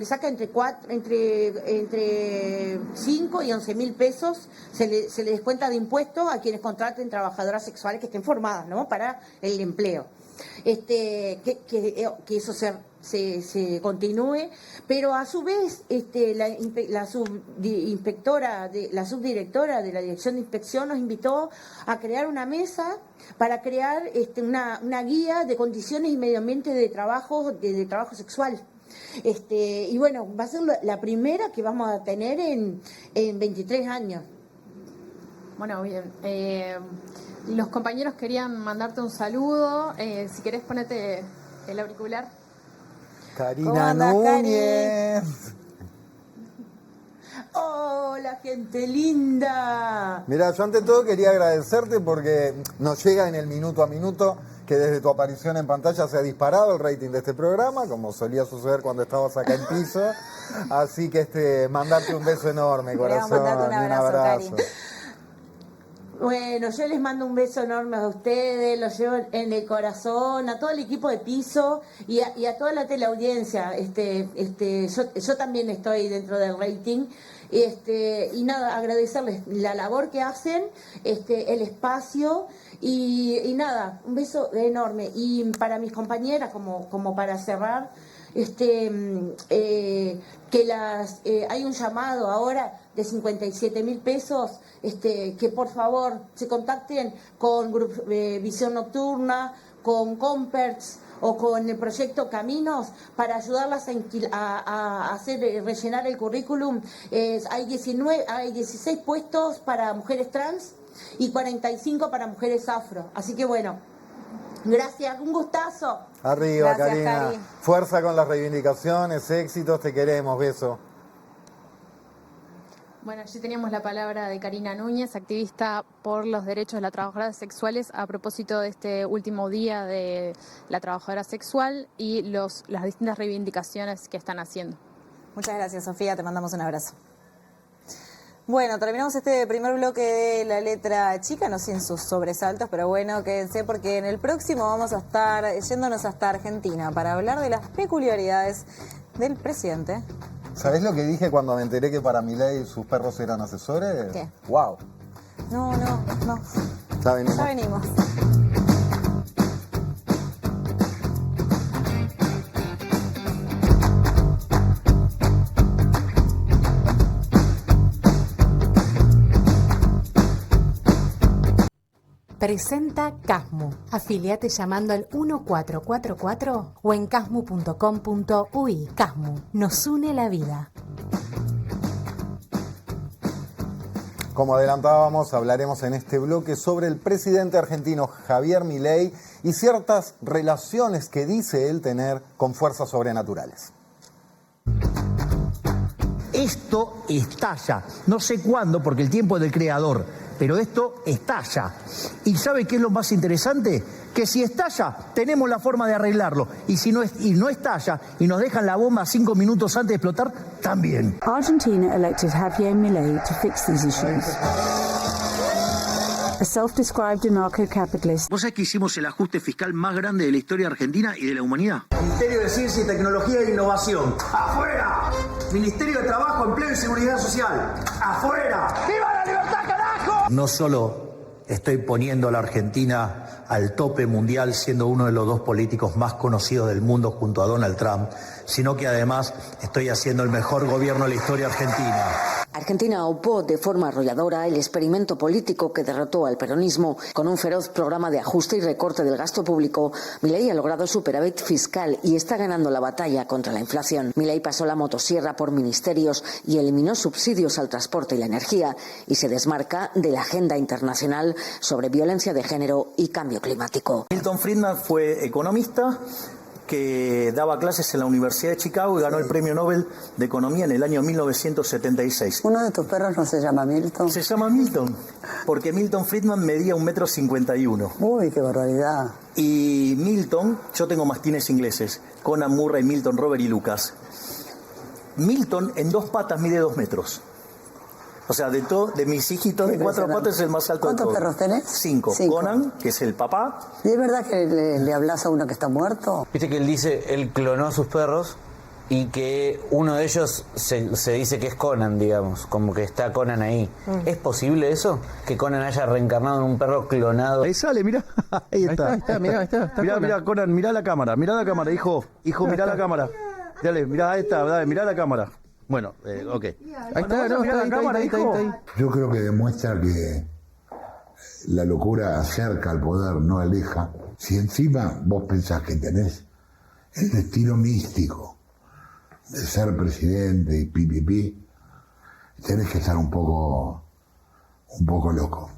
saca entre 5 y 11.000 pesos, se les descuenta de impuestos a quienes contraten trabajadoras sexuales que estén formadas, ¿no?, para el empleo. Que eso se continúe, pero a su vez la subdirectora de la Dirección de Inspección nos invitó a crear una mesa para crear una guía de condiciones y medio ambiente de trabajo sexual. Y bueno, va a ser la primera que vamos a tener en 23 años. Bueno, bien. Los compañeros querían mandarte un saludo. Si querés, ponete el auricular. Karina Núñez. Hola, gente linda. Mira, yo ante todo quería agradecerte porque nos llega en el minuto a minuto que desde tu aparición en pantalla se ha disparado el rating de este programa, como solía suceder cuando estabas acá en piso. Así que mandarte un beso enorme, corazón. Mandarte un abrazo, Cari. Bueno, yo les mando un beso enorme a ustedes, los llevo en el corazón, a todo el equipo de piso y a toda la teleaudiencia. Yo también estoy dentro del rating. Y nada, agradecerles la labor que hacen, el espacio y nada, un beso enorme. Y para mis compañeras, como para cerrar, hay un llamado ahora de 57.000 pesos, que por favor se contacten con Visión Nocturna, con Comperts o con el proyecto Caminos para ayudarlas a rellenar el currículum. Hay 16 puestos para mujeres trans y 45 para mujeres afro. Así que bueno, gracias, un gustazo. Arriba, Gracias, Karina. Cari. Fuerza con las reivindicaciones, éxitos, te queremos, beso. Bueno, allí teníamos la palabra de Karina Núñez, activista por los derechos de las trabajadoras sexuales, a propósito de este último día de la trabajadora sexual y las distintas reivindicaciones que están haciendo. Muchas gracias, Sofía, te mandamos un abrazo. Bueno, terminamos este primer bloque de La Letra Chica, no sin sus sobresaltos, pero bueno, quédense porque en el próximo vamos a estar yéndonos hasta Argentina para hablar de las peculiaridades del presidente. ¿Sabés lo que dije cuando me enteré que para Milei sus perros eran asesores? ¿Qué? ¡Wow! No. Ya venimos. Ya venimos. Presenta Casmu. Afiliate llamando al 1444 o en casmu.com.uy. Casmu, nos une la vida. Como adelantábamos, hablaremos en este bloque sobre el presidente argentino Javier Milei y ciertas relaciones que dice él tener con fuerzas sobrenaturales. Esto estalla. No sé cuándo, porque el tiempo es del creador, pero esto estalla. ¿Y sabe qué es lo más interesante? Que si estalla, tenemos la forma de arreglarlo. Y si no, no estalla y nos dejan la bomba 5 minutos antes de explotar, también. Argentina elected Javier Milei to fix these issues. A self-described anarcho-capitalist. ¿Vos sabés que hicimos el ajuste fiscal más grande de la historia argentina y de la humanidad? Ministerio de Ciencia y Tecnología e Innovación. ¡Afuera! Ministerio de Trabajo, Empleo y Seguridad Social. ¡Afuera! ¡Viva la libertad, carajo! No solo estoy poniendo a la Argentina al tope mundial, siendo uno de los 2 políticos más conocidos del mundo junto a Donald Trump, sino que además estoy haciendo el mejor gobierno de la historia argentina. Argentina opó de forma arrolladora el experimento político que derrotó al peronismo. Con un feroz programa de ajuste y recorte del gasto público, Milei ha logrado superávit fiscal y está ganando la batalla contra la inflación. Milei pasó la motosierra por ministerios y eliminó subsidios al transporte y la energía y se desmarca de la agenda internacional sobre violencia de género y cambio climático. Milton Friedman fue economista que daba clases en la Universidad de Chicago y ganó el Premio Nobel de Economía en el año 1976. ¿Uno de tus perros no se llama Milton? Se llama Milton, porque Milton Friedman medía 1,51 m. Uy, qué barbaridad. Y Milton, yo tengo mastines ingleses, Conan Murray, Milton, Robert y Lucas. Milton en 2 patas mide 2 metros. O sea, de mis hijitos de 4 patas es el más alto de todos. ¿Cuántos perros tenés? 5. Conan, que es el papá. ¿Y es verdad que le hablas a uno que está muerto? Viste que él clonó a sus perros y que uno de ellos se dice que es Conan, digamos, como que está Conan ahí. ¿Es posible eso? ¿Que Conan haya reencarnado en un perro clonado? Ahí sale, mirá. Ahí está. Mirá, Conan, mirá la cámara, hijo, mirá la cámara. Dale, mirá, ahí está, dale, mirá la cámara. Bueno, ok. Ahí está, Yo creo que demuestra que la locura acerca al poder, no aleja. Si encima vos pensás que tenés el destino místico de ser presidente y pipipi, tenés que estar un poco loco.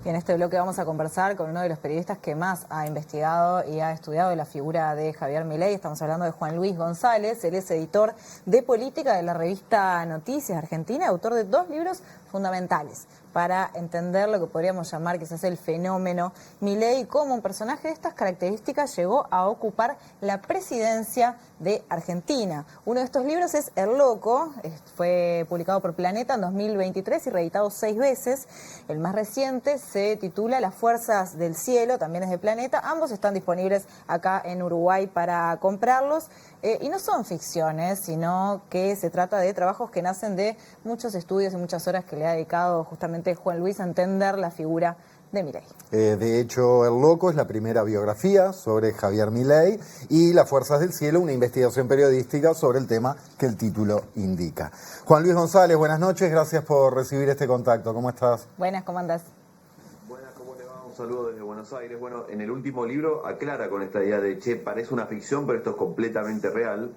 Y en este bloque vamos a conversar con uno de los periodistas que más ha investigado y ha estudiado la figura de Javier Milei. Estamos hablando de Juan Luis González. Él es editor de política de la revista Noticias Argentina, autor de 2 libros fundamentales para entender lo que podríamos llamar quizás el fenómeno Milei, cómo un personaje de estas características llegó a ocupar la presidencia de Argentina. Uno de estos libros es El Loco, fue publicado por Planeta en 2023 y reeditado 6 veces. El más reciente se titula Las Fuerzas del Cielo, también es de Planeta. Ambos están disponibles acá en Uruguay para comprarlos. Y no son ficciones, sino que se trata de trabajos que nacen de muchos estudios y muchas horas que le ha dedicado justamente Juan Luis a entender la figura de Milei. De hecho, El Loco es la primera biografía sobre Javier Milei y Las Fuerzas del Cielo, una investigación periodística sobre el tema que el título indica. Juan Luis González, buenas noches, gracias por recibir este contacto. ¿Cómo estás? Buenas, ¿cómo andás? Buenas, ¿cómo te va? Un saludo desde Buenos Aires. Bueno, en el último libro aclara con esta idea de, parece una ficción, pero esto es completamente real.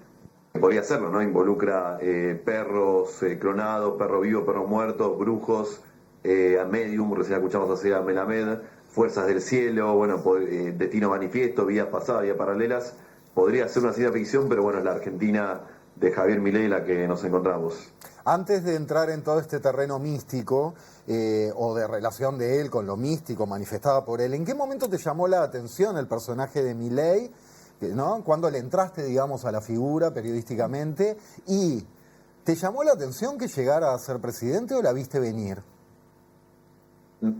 Podría serlo, ¿no? Involucra perros clonados, perro vivo, perros muertos, brujos, a Medium, recién escuchamos hacer a Melamed, Fuerzas del Cielo, bueno, Destino Manifiesto, vidas pasadas, vidas paralelas. podría ser una ciencia ficción, pero bueno, es la Argentina de Javier Milei la que nos encontramos. Antes de entrar en todo este terreno místico, o de relación de él con lo místico manifestada por él, ¿en qué momento te llamó la atención el personaje de Milei, ¿no? ¿Cuándo le entraste, digamos, a la figura periodísticamente? ¿Y te llamó la atención que llegara a ser presidente o la viste venir?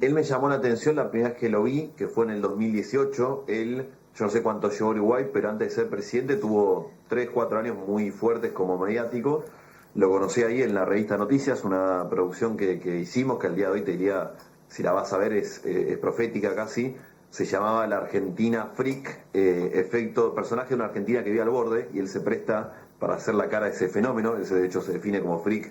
Él me llamó la atención la primera vez que lo vi, que fue en el 2018. Él, yo no sé cuánto llegó a Uruguay, pero antes de ser presidente tuvo 3, 4 años muy fuertes como mediático. Lo conocí ahí en la revista Noticias, una producción que hicimos, que al día de hoy te diría, si la vas a ver, es profética casi. Se llamaba La Argentina Freak, personaje de una Argentina que vive al borde, y él se presta para hacer la cara de ese fenómeno. Ese de hecho se define como freak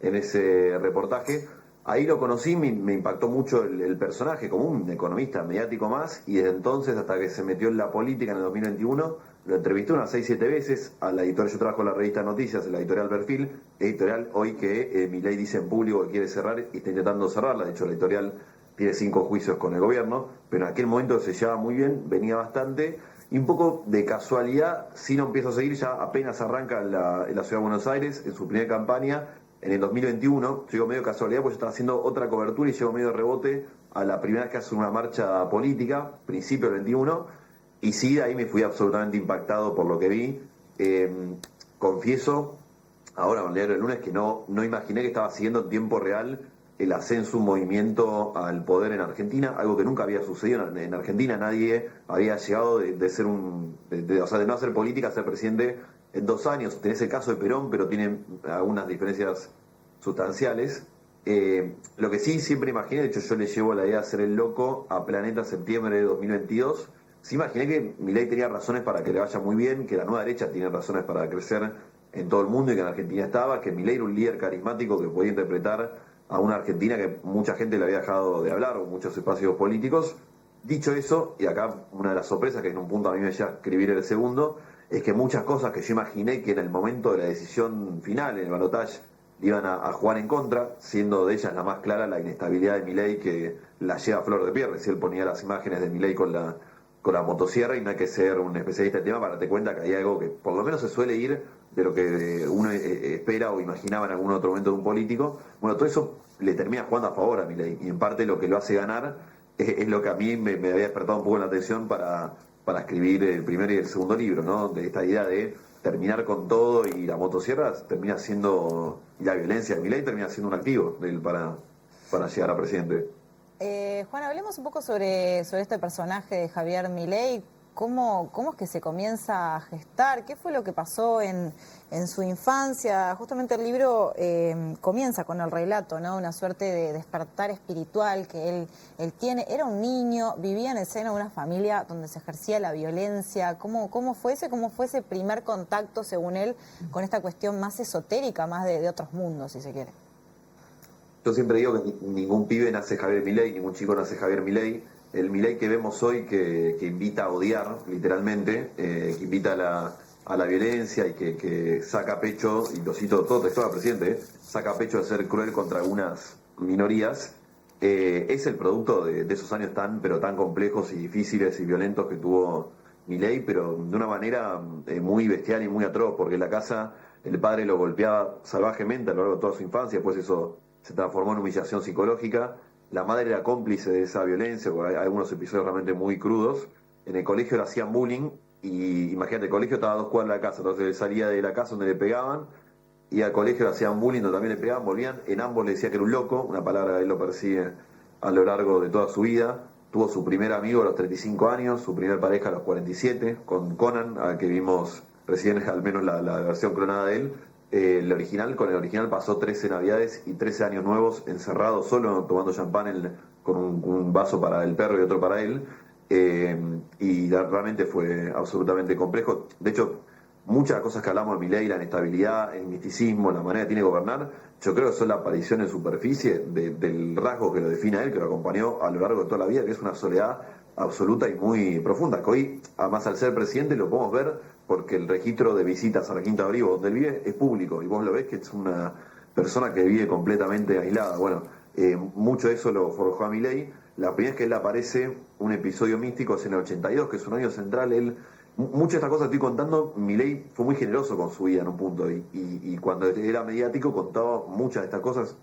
en ese reportaje. Ahí lo conocí, me impactó mucho el personaje, como un economista mediático más, y desde entonces, hasta que se metió en la política en el 2021, lo entrevisté unas 6, 7 veces a la editorial. Yo trabajo en la revista Noticias, en la editorial Perfil, editorial hoy que Milei dice en público que quiere cerrar y está intentando cerrarla. De hecho, la editorial tiene 5 juicios con el gobierno, pero en aquel momento se llevaba muy bien, venía bastante, y un poco de casualidad, si no empiezo a seguir, ya apenas arranca en la Ciudad de Buenos Aires, en su primera campaña, en el 2021, llego medio casualidad porque yo estaba haciendo otra cobertura y llego medio de rebote a la primera vez que hace una marcha política, principio del 21, y sí, de ahí me fui absolutamente impactado por lo que vi. Confieso, ahora en el diario del lunes, que no imaginé que estaba siguiendo en tiempo real el ascenso, un movimiento al poder en Argentina, algo que nunca había sucedido en Argentina. Nadie había llegado de ser de no hacer política a ser presidente en 2 años. Tenés el caso de Perón, pero tiene algunas diferencias sustanciales. Lo que sí siempre imaginé, de hecho yo le llevo la idea de hacer el loco a Planeta septiembre de 2022, sí imaginé que Milei tenía razones para que le vaya muy bien, que la nueva derecha tiene razones para crecer en todo el mundo y que en Argentina estaba, que Milei era un líder carismático que podía interpretar a una Argentina que mucha gente le había dejado de hablar, o muchos espacios políticos. Dicho eso, y acá una de las sorpresas que en un punto a mí me lleva a escribir el segundo, es que muchas cosas que yo imaginé que en el momento de la decisión final, en el balotaje, iban a jugar en contra, siendo de ellas la más clara la inestabilidad de Milei, que la lleva a flor de piel. Si él ponía las imágenes de Milei con la motosierra, y no hay que ser un especialista del tema para darte cuenta que hay algo que por lo menos se suele ir de lo que uno espera o imaginaba en algún otro momento de un político. Bueno, todo eso le termina jugando a favor a Milei, y en parte lo que lo hace ganar es lo que a mí me había despertado un poco la atención para escribir el primer y el segundo libro, ¿no? De esta idea de terminar con todo, y la motosierra termina siendo, y la violencia de Milei termina siendo un activo de él para llegar a presidente. Juan, hablemos un poco sobre este personaje de Javier Milei. ¿Cómo es que se comienza a gestar? ¿Qué fue lo que pasó en su infancia? Justamente el libro comienza con el relato, ¿no? Una suerte de despertar espiritual que él tiene. Era un niño, vivía en el seno de una familia donde se ejercía la violencia. ¿Cómo fue ese primer contacto, según él, con esta cuestión más esotérica, más de otros mundos, si se quiere? Yo siempre digo que ningún pibe nace Javier Milei, ningún chico nace Javier Milei. El Milei que vemos hoy, que invita a odiar, literalmente, que invita a la violencia y que saca pecho, y lo cito todo textual, presidente, saca pecho de ser cruel contra algunas minorías, es el producto de esos años tan complejos y difíciles y violentos que tuvo Milei, pero de una manera muy bestial y muy atroz, porque en la casa el padre lo golpeaba salvajemente a lo largo de toda su infancia, después eso se transformó en humillación psicológica. La madre era cómplice de esa violencia, porque hay algunos episodios realmente muy crudos. En el colegio le hacían bullying, y imagínate, el colegio estaba a 2 cuadras de la casa, entonces él salía de la casa donde le pegaban, y al colegio le hacían bullying, donde también le pegaban, volvían, en ambos le decía que era un loco, una palabra que él lo persigue a lo largo de toda su vida. Tuvo su primer amigo a los 35 años, su primer pareja a los 47, con Conan, al que vimos recién, al menos la versión clonada de él. Con el original pasó 13 navidades y 13 años nuevos encerrado solo, tomando champán con un vaso para el perro y otro para él, y realmente fue absolutamente complejo. De hecho, muchas cosas que hablamos de Milei, la inestabilidad, el misticismo, la manera que tiene de gobernar, yo creo que son la aparición en superficie del rasgo que lo define a él, que lo acompañó a lo largo de toda la vida, que es una soledad absoluta y muy profunda, que hoy, además al ser presidente, lo podemos ver porque el registro de visitas a la Quinta de Olivo, donde él vive, es público, y vos lo ves que es una persona que vive completamente aislada. Bueno, mucho de eso lo forjó a Milei. La primera vez que él aparece, un episodio místico, es en el 82, que es un año central. Él muchas de estas cosas que estoy contando, Milei fue muy generoso con su vida en un punto, y cuando era mediático contaba muchas de estas cosas.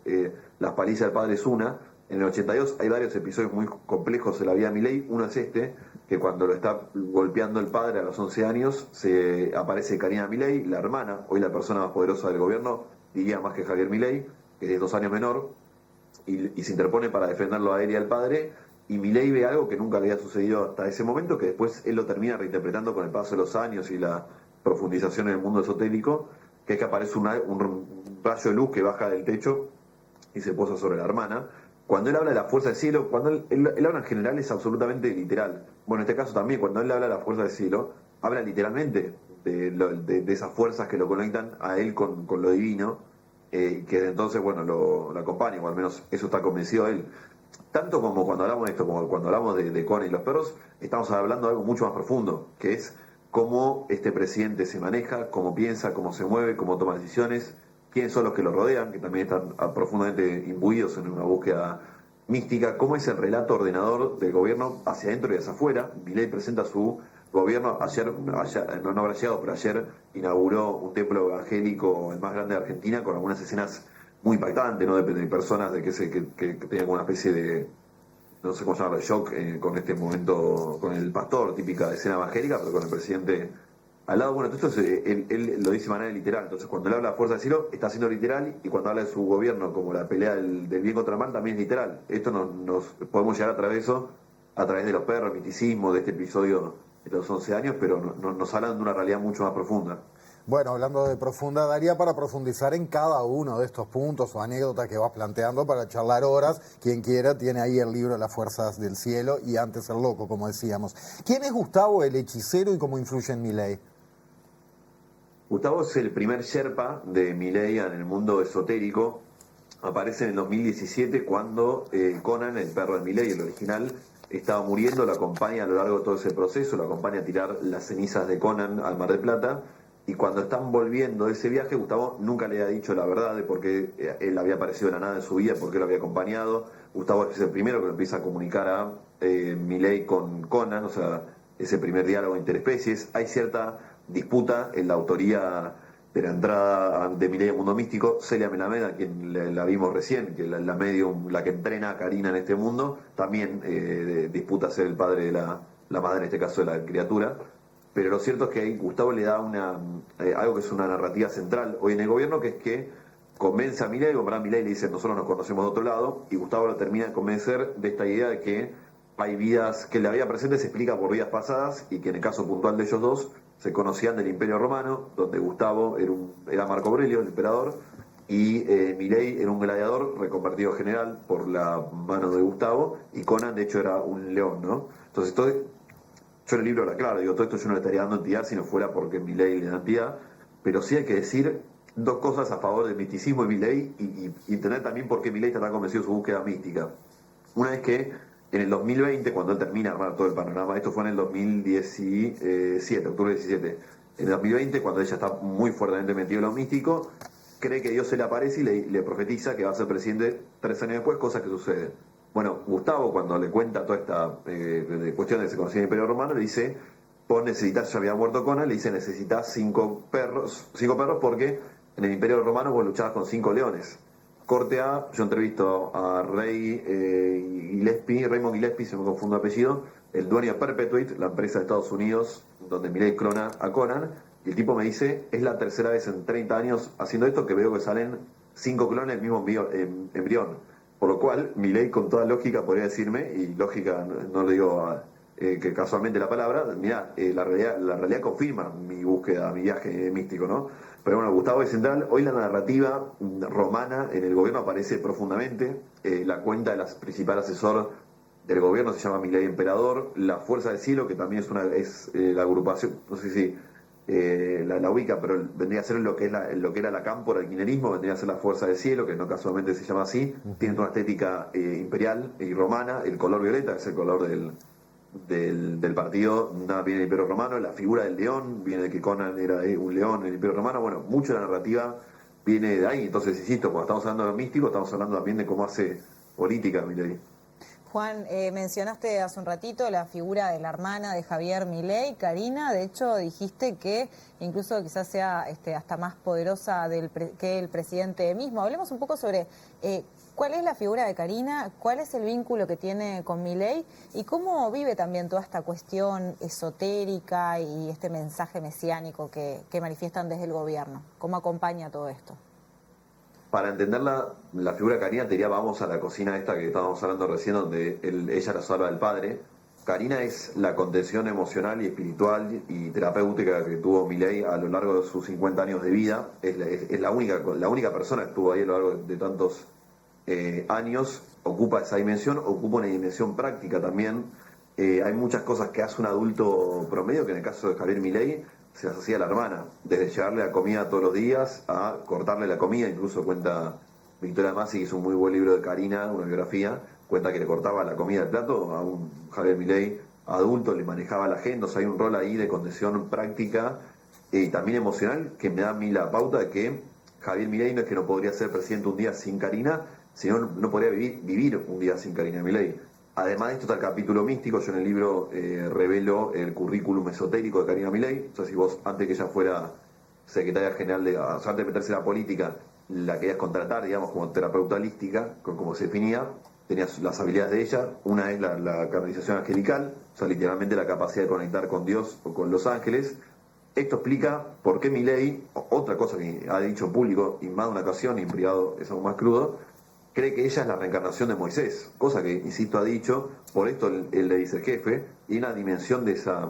Las palizas del padre es una. En el 82 hay varios episodios muy complejos en la vida de Milei. Uno es este, que cuando lo está golpeando el padre a los 11 años, se aparece Karina Milei, la hermana, hoy la persona más poderosa del gobierno, diría más que Javier Milei, que es 2 años menor, y se interpone para defenderlo a él y al padre, y Milei ve algo que nunca le había sucedido hasta ese momento, que después él lo termina reinterpretando con el paso de los años y la profundización en el mundo esotérico, que es que aparece un rayo de luz que baja del techo y se posa sobre la hermana. Cuando él habla de la fuerza del cielo, cuando él habla en general es absolutamente literal. Bueno, en este caso también, cuando él habla de la fuerza del cielo, habla literalmente de esas fuerzas que lo conectan a él con lo divino, que desde entonces, bueno, lo acompaña, o al menos eso está convencido él. Tanto como cuando hablamos de esto, como cuando hablamos de Conan y los perros, estamos hablando de algo mucho más profundo, que es cómo este presidente se maneja, cómo piensa, cómo se mueve, cómo toma decisiones, quiénes son los que lo rodean, que también están profundamente imbuidos en una búsqueda mística, cómo es el relato ordenador del gobierno hacia adentro y hacia afuera. Milei presenta su gobierno, ayer no habrá llegado, pero ayer inauguró un templo evangélico, el más grande de Argentina, con algunas escenas muy impactantes, ¿no? De personas que tenían una especie de, no sé cómo llamarlo, shock con este momento, con el pastor, típica escena evangélica, pero con el presidente al lado. Bueno, esto él lo dice de manera literal. Entonces, cuando él habla de fuerza del cielo, está siendo literal, y cuando habla de su gobierno como la pelea del bien contra el mal, también es literal. Esto nos podemos llegar a través de eso, a través de los perros, misticismo, de este episodio de los 11 años, pero nos hablan de una realidad mucho más profunda. Bueno, hablando de profunda, daría para profundizar en cada uno de estos puntos o anécdotas que vas planteando para charlar horas. Quien quiera tiene ahí el libro Las Fuerzas del Cielo y Antes el Loco, como decíamos. ¿Quién es Gustavo el hechicero y cómo influye en Milei? Gustavo es el primer Sherpa de Milei en el mundo esotérico. Aparece en el 2017 cuando Conan, el perro de Milei, el original, estaba muriendo, lo acompaña a lo largo de todo ese proceso, lo acompaña a tirar las cenizas de Conan al Mar del Plata. Y cuando están volviendo de ese viaje, Gustavo nunca le había dicho la verdad de por qué él había aparecido de la nada en su vida, por qué lo había acompañado. Gustavo es el primero que lo empieza a comunicar a Milei con Conan, o sea, ese primer diálogo interespecies. Hay cierta disputa en la autoría de la entrada de Milei al mundo místico. Celia Melamed, a quien la vimos recién, que la medium, la que entrena a Karina en este mundo, también disputa ser el padre de la madre, en este caso de la criatura. Pero lo cierto es que ahí Gustavo le da algo que es una narrativa central hoy en el gobierno, que es que convence a Milei, a Milei le dice nosotros nos conocemos de otro lado, y Gustavo lo termina de convencer de esta idea de que hay vidas, que la vida presente se explica por vidas pasadas, y que en el caso puntual de ellos dos se conocían del Imperio Romano, donde Gustavo era Marco Aurelio, el emperador, y Milei era un gladiador reconvertido general por la mano de Gustavo, y Conan de hecho era un león, ¿no? Entonces yo en el libro era claro, digo, todo esto yo no le estaría dando entidad si no fuera porque Milei le da entidad, pero sí hay que decir dos cosas a favor del misticismo de Milei y entender también por qué Milei está tan convencido de su búsqueda mística. Una es que en el 2020, cuando él termina de armar todo el panorama, esto fue en el 2017, octubre 17, en el 2020, cuando ella está muy fuertemente metido en lo místico, cree que Dios se le aparece y le profetiza que va a ser presidente 3 años después, cosa que sucede. Bueno, Gustavo, cuando le cuenta toda esta cuestión de que se conocía el Imperio Romano, le dice, ya había muerto Conan, le dice, necesitas 5 perros porque en el Imperio Romano vos luchabas con 5 leones. Corte A, yo entrevisto a Raymond Gillespie, si no me confundo el apellido, el dueño de Perpetuate, la empresa de Estados Unidos, donde Milei clona a Conan, y el tipo me dice, es la tercera vez en 30 años haciendo esto que veo que salen 5 clones del mismo embrión. Por lo cual, Milei con toda lógica podría decirme, y lógica no le digo que casualmente la palabra, mira, la realidad confirma mi búsqueda, mi viaje místico, ¿no? Pero bueno, Gustavo es central. Hoy la narrativa romana en el gobierno aparece profundamente. La cuenta del principal asesor del gobierno se llama Milei Emperador. La Fuerza del Cielo, que también es la agrupación, no sé si la ubica, pero vendría a ser lo que era la cámpora, el kirchnerismo, vendría a ser la Fuerza del Cielo, que no casualmente se llama así. Tiene una estética imperial y romana. El color violeta es el color del partido, nada viene del Imperio Romano. La figura del león viene de que Conan era un león en el Imperio Romano. Bueno, mucho de la narrativa viene de ahí. Entonces, insisto, cuando estamos hablando de lo místico, estamos hablando también de cómo hace política Milei. Juan, mencionaste hace un ratito la figura de la hermana de Javier Milei, Karina. De hecho, dijiste que incluso quizás sea hasta más poderosa que el presidente mismo. Hablemos un poco sobre cuál es la figura de Karina, cuál es el vínculo que tiene con Milei y cómo vive también toda esta cuestión esotérica y este mensaje mesiánico que manifiestan desde el gobierno. ¿Cómo acompaña todo esto? Para entender la figura de Karina, te diría, vamos a la cocina esta que estábamos hablando recién, donde ella la salva del padre. Karina es la contención emocional y espiritual y terapéutica que tuvo Milei a lo largo de sus 50 años de vida. Es la única persona que estuvo ahí a lo largo de tantos años. Ocupa esa dimensión, ocupa una dimensión práctica también. Hay muchas cosas que hace un adulto promedio, que en el caso de Javier Milei se las hacía la hermana, desde llevarle la comida todos los días a cortarle la comida. Incluso cuenta Victoria Massi, que hizo un muy buen libro de Karina, una biografía, cuenta que le cortaba la comida del plato a un Javier Milei adulto, le manejaba la agenda. O sea, hay un rol ahí de contención práctica y también emocional que me da a mí la pauta de que Javier Milei no es que no podría ser presidente un día sin Karina, sino no podría vivir un día sin Karina Milei. Además de esto está el capítulo místico. Yo en el libro revelo el currículum esotérico de Karina Milei. O sea, si vos, antes que ella fuera secretaria general antes de meterse en la política, la querías contratar, digamos, como terapeuta holística, como se definía, tenías las habilidades de ella. Una es la canalización angelical, o sea, literalmente la capacidad de conectar con Dios o con los ángeles. Esto explica por qué Milei, otra cosa que ha dicho en público y más de una ocasión, y en privado es aún más crudo, cree que ella es la reencarnación de Moisés, cosa que, insisto, ha dicho. Por esto él le dice el jefe, y una dimensión de esa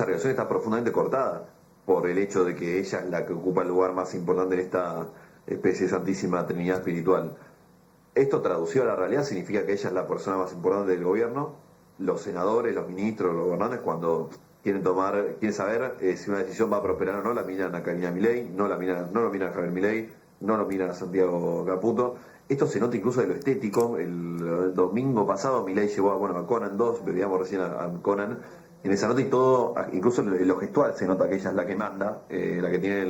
relación está profundamente cortada por el hecho de que ella es la que ocupa el lugar más importante en esta especie de santísima trinidad espiritual. Esto traducido a la realidad significa que ella es la persona más importante del gobierno. Los senadores, los ministros, los gobernantes, cuando quieren saber si una decisión va a prosperar o no, la miran a Karina Milei, no lo miran a Javier Milei, no lo miran a Santiago Caputo. Esto se nota incluso de lo estético. El domingo pasado Milei llevó a Conan 2, veíamos recién a Conan, en esa nota, y todo, incluso en lo gestual se nota que ella es la que manda, la que tiene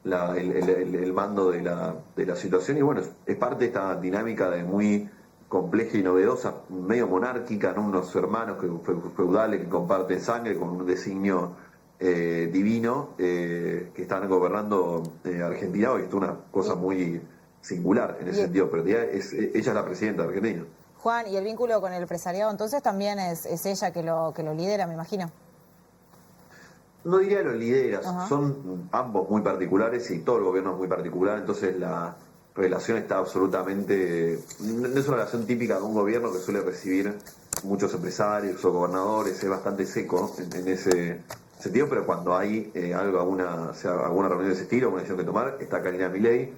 el mando de la situación. Y bueno, es parte de esta dinámica de muy compleja y novedosa, medio monárquica, ¿no? Unos hermanos feudales que comparten sangre con un designio divino, que están gobernando Argentina hoy. Esto es una cosa muy singular en ese sentido, pero ella es la presidenta de Argentina. Juan, y el vínculo con el empresariado entonces también es ella que lo lidera, me imagino. No diría lo lidera, son ambos muy particulares y todo el gobierno es muy particular, entonces la relación está absolutamente... No es una relación típica de un gobierno que suele recibir muchos empresarios o gobernadores, es bastante seco en ese sentido, pero cuando hay alguna reunión de ese estilo, alguna decisión que tomar, está Karina Milei.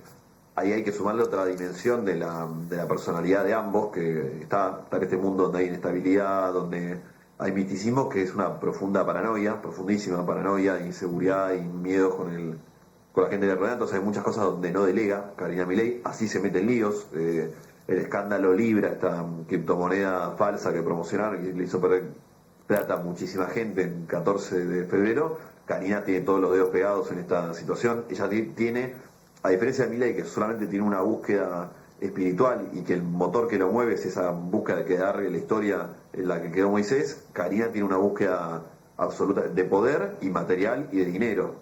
Ahí hay que sumarle otra dimensión de la personalidad de ambos, que está en este mundo donde hay inestabilidad, donde hay misticismo, que es una profundísima paranoia, inseguridad y miedo con la gente de la rodea. Entonces hay muchas cosas donde no delega Karina Milei, así se mete en líos. El escándalo Libra, esta criptomoneda falsa que promocionaron, que le hizo perder plata a muchísima gente en 14 de febrero. Karina tiene todos los dedos pegados en esta situación. Ella tiene... A diferencia de Milei, que solamente tiene una búsqueda espiritual y que el motor que lo mueve es esa búsqueda de quedar en la historia en la que quedó Moisés, Karina tiene una búsqueda absoluta de poder y material y de dinero.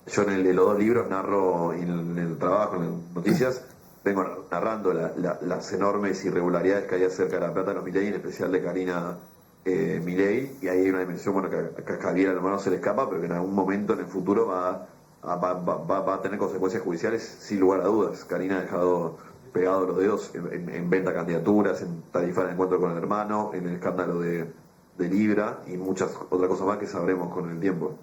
Yo en los dos libros narro, en el trabajo, en las noticias, vengo narrando las enormes irregularidades que hay acerca de la plata de los Milei, en especial de Karina Milei, y ahí hay una dimensión que a Javier al hermano se le escapa, pero que en algún momento en el futuro va a tener consecuencias judiciales sin lugar a dudas. Karina ha dejado pegados los dedos en venta de candidaturas, en tarifa de encuentro con el hermano, en el escándalo de Libra y muchas otras cosas más que sabremos con el tiempo.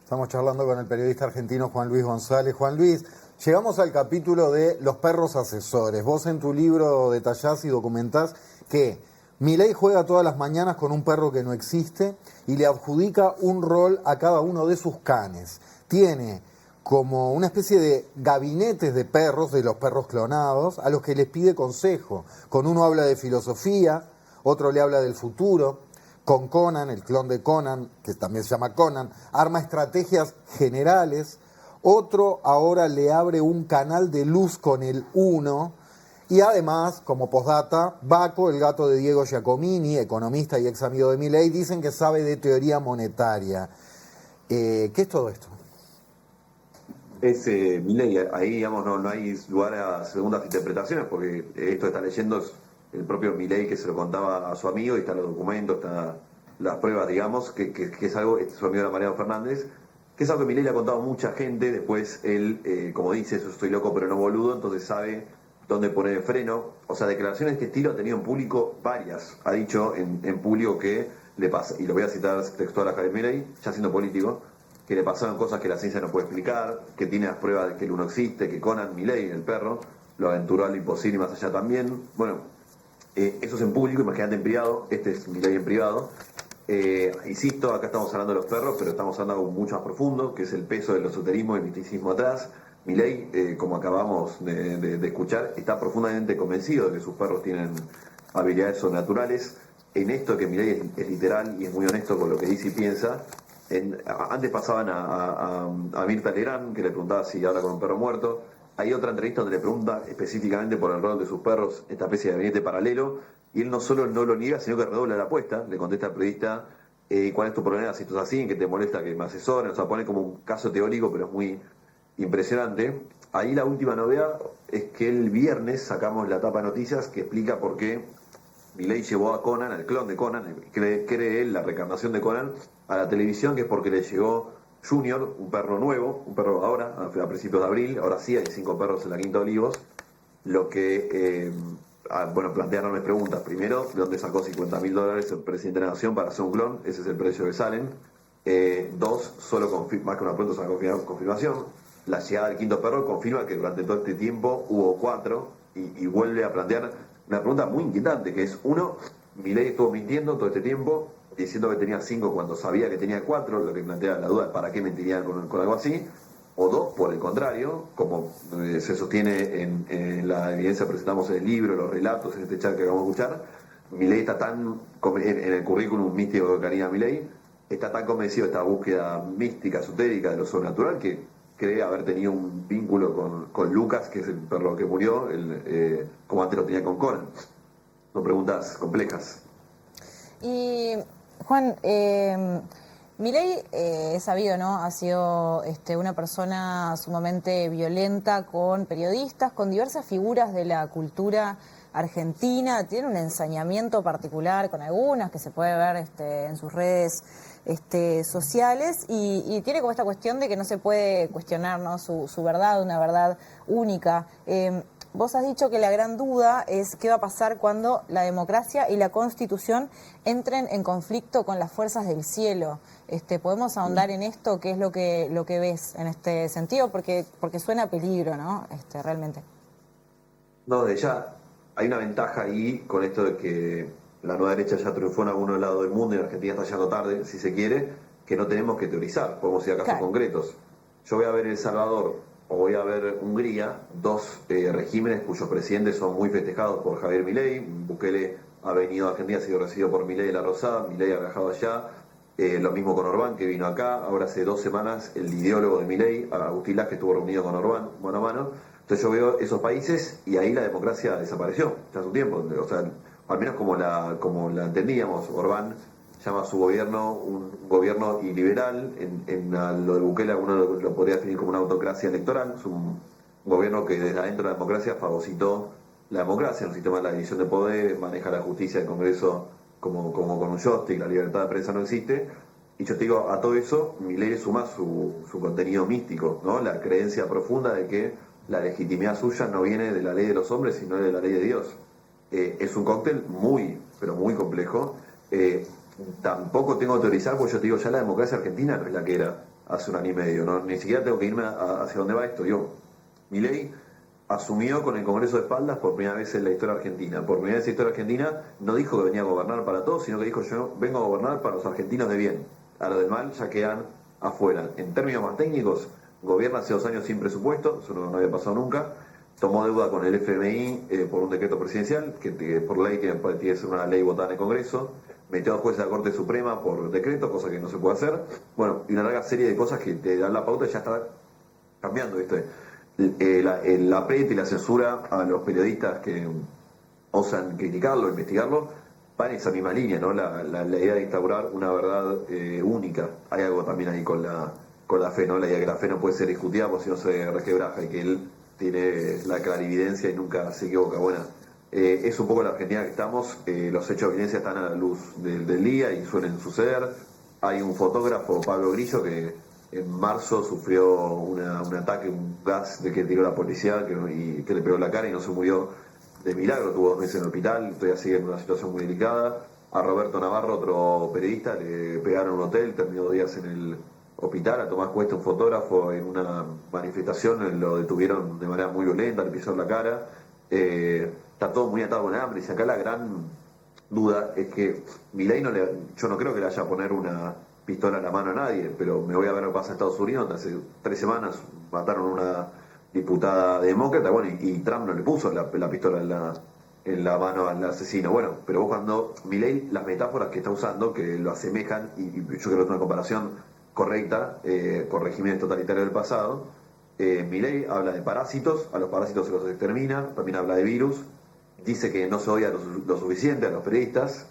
Estamos charlando con el periodista argentino Juan Luis González. Juan Luis, llegamos al capítulo de los perros asesores. Vos en tu libro detallás y documentás que Milei juega todas las mañanas con un perro que no existe y le adjudica un rol a cada uno de sus canes. Tiene como una especie de gabinetes de perros, de los perros clonados, a los que les pide consejo. Con uno habla de filosofía, otro le habla del futuro. Con Conan, el clon de Conan, que también se llama Conan, arma estrategias generales. Otro ahora le abre un canal de luz con el 1 Y además, como postdata, Baco, el gato de Diego Giacomini, economista y ex amigo de Milei, dicen que sabe de teoría monetaria. ¿Qué es todo esto? Es Milei, ahí digamos no hay lugar a segundas interpretaciones, porque esto que está leyendo es el propio Milei que se lo contaba a su amigo, y están los documentos, están las pruebas, digamos, que es algo, su amigo era Mariano Fernández, que es algo que Milei le ha contado a mucha gente. Después él, como dice, eso estoy loco pero no boludo, entonces sabe dónde poner el freno. O sea, declaraciones de este estilo ha tenido en público varias. Ha dicho en público que le pasa, y lo voy a citar textual a Javier Milei, ya siendo político, que le pasaron cosas que la ciencia no puede explicar, que tiene las pruebas de que el uno existe, que Conan Milei, el perro, lo aventuró a lo imposible y más allá también. Bueno, eso es en público, imagínate en privado, este es Milei en privado. Insisto, acá estamos hablando de los perros, pero estamos hablando de algo mucho más profundo, que es el peso del esoterismo y el misticismo atrás. Milei, como acabamos de escuchar, está profundamente convencido de que sus perros tienen habilidades sobrenaturales. En esto que Milei es literal y es muy honesto con lo que dice y piensa. Antes pasaban a Mirta Legrand, que le preguntaba si habla con un perro muerto. Hay otra entrevista donde le pregunta específicamente por el rol de sus perros, esta especie de gabinete paralelo, y él no solo no lo niega, sino que redobla la apuesta. Le contesta al periodista, ¿cuál es tu problema si esto es así? ¿En qué te molesta que me asesoren? O sea, pone como un caso teórico, pero es muy impresionante. Ahí la última novedad es que el viernes sacamos la tapa de noticias que explica por qué Milei llevó a Conan, al clon de Conan, cree él la reencarnación de Conan, a la televisión, que es porque le llegó Junior, un perro nuevo, un perro ahora, a principios de abril. Ahora sí hay 5 perros en la Quinta Olivos. Lo que, plantea enormes preguntas. Primero, ¿de dónde sacó $50.000 el presidente de la Nación para hacer un clon? Ese es el precio que salen. 2, solo más que una pronto es una confirmación. La llegada del 5.º perro confirma que durante todo este tiempo hubo 4, y vuelve a plantear una pregunta muy inquietante, que es, uno, Milei estuvo mintiendo todo este tiempo, diciendo que tenía 5 cuando sabía que tenía 4, lo que plantea la duda de para qué mentiría con algo así. O 2, por el contrario, como se sostiene en la evidencia que presentamos en el libro, los relatos, en este chat que acabamos de escuchar, Milei está tan, en el currículum místico de Karina Milei, está tan convencido de esta búsqueda mística, esotérica de lo sobrenatural, que cree haber tenido un vínculo con Lucas, que es el perro que murió, como antes lo tenía con Conan. Son preguntas complejas. Y, Juan, Milei, es sabido, ¿no? Ha sido una persona sumamente violenta con periodistas, con diversas figuras de la cultura argentina. Tiene un ensañamiento particular con algunas que se puede ver en sus redes sociales, y tiene como esta cuestión de que no se puede cuestionar, ¿no? su verdad, una verdad única. Vos has dicho que la gran duda es qué va a pasar cuando la democracia y la Constitución entren en conflicto con las fuerzas del cielo. ¿Podemos ahondar en esto? ¿Qué es lo que ves en este sentido? Porque suena a peligro, ¿no? Realmente. No, de ya hay una ventaja ahí con esto de que la nueva derecha ya triunfó en algunos lados del mundo y en Argentina está llegando tarde, si se quiere, que no tenemos que teorizar, podemos ir a casos concretos. Yo voy a ver El Salvador o voy a ver Hungría, 2 regímenes cuyos presidentes son muy festejados por Javier Milei. Bukele ha venido a Argentina, ha sido recibido por Milei de la Rosada, Milei ha viajado allá, lo mismo con Orbán, que vino acá. Ahora hace 2 semanas el ideólogo de Milei, Agustín Laje, estuvo reunido con Orbán mano a mano. Entonces yo veo esos países y ahí la democracia desapareció, ya hace un tiempo. O sea, al menos como la entendíamos. Orbán llama a su gobierno un gobierno iliberal. Lo de Bukele uno lo podría definir como una autocracia electoral. Es un gobierno que desde adentro de la democracia fagocitó la democracia, un sistema de la división de poderes, maneja la justicia del Congreso como con un joystick, la libertad de prensa no existe. Y yo te digo, a todo eso Milei le suma su contenido místico, ¿no? La creencia profunda de que la legitimidad suya no viene de la ley de los hombres, sino de la ley de Dios. Es un cóctel muy, pero muy complejo. Tampoco tengo que teorizar, porque yo te digo, ya la democracia argentina no es la que era hace un año y medio, ¿no? Ni siquiera tengo que irme hacia dónde va esto. Milei asumió con el Congreso de espaldas por primera vez en la historia argentina. Por primera vez en la historia argentina no dijo que venía a gobernar para todos, sino que dijo, yo vengo a gobernar para los argentinos de bien. A los del mal ya quedan afuera. En términos más técnicos, gobierna hace 2 años sin presupuesto, eso no había pasado nunca. Tomó deuda con el FMI por un decreto presidencial, que por ley tiene que ser una ley votada en el Congreso. Metió a jueces de la Corte Suprema por decreto, cosa que no se puede hacer. Bueno, y una larga serie de cosas que te dan la pauta y ya está cambiando, ¿viste? el apriete y la censura a los periodistas que osan criticarlo, investigarlo, va en esa misma línea, ¿no? La idea de instaurar una verdad única. Hay algo también ahí con la fe, ¿no? La idea de que la fe no puede ser discutida porque si no se resquebraja y que él tiene la clarividencia y nunca se equivoca. Bueno, es un poco la Argentina que estamos. Los hechos de violencia están a la luz del día y suelen suceder. Hay un fotógrafo, Pablo Grillo, que en marzo sufrió un ataque, un gas de que tiró la policía y que le pegó en la cara y no se murió de milagro. Tuvo 2 meses en el hospital, todavía sigue en una situación muy delicada. A Roberto Navarro, otro periodista, le pegaron en un hotel, terminó 2 días en el hospital. A Tomás Cuesta, un fotógrafo, en una manifestación lo detuvieron de manera muy violenta, le pisaron la cara. Está todo muy atado con hambre. Y acá la gran duda es que Milei yo no creo que le vaya a poner una pistola en la mano a nadie, pero me voy a ver lo que pasa en Estados Unidos, donde hace 3 semanas mataron a una diputada demócrata, bueno, y Trump no le puso la pistola en la mano al asesino. Bueno, pero vos cuando Milei, las metáforas que está usando, que lo asemejan, y yo creo que es una comparación correcta con regímenes totalitarios del pasado, Milei habla de parásitos, a los parásitos se los extermina, también habla de virus, dice que no se odia lo suficiente a los periodistas,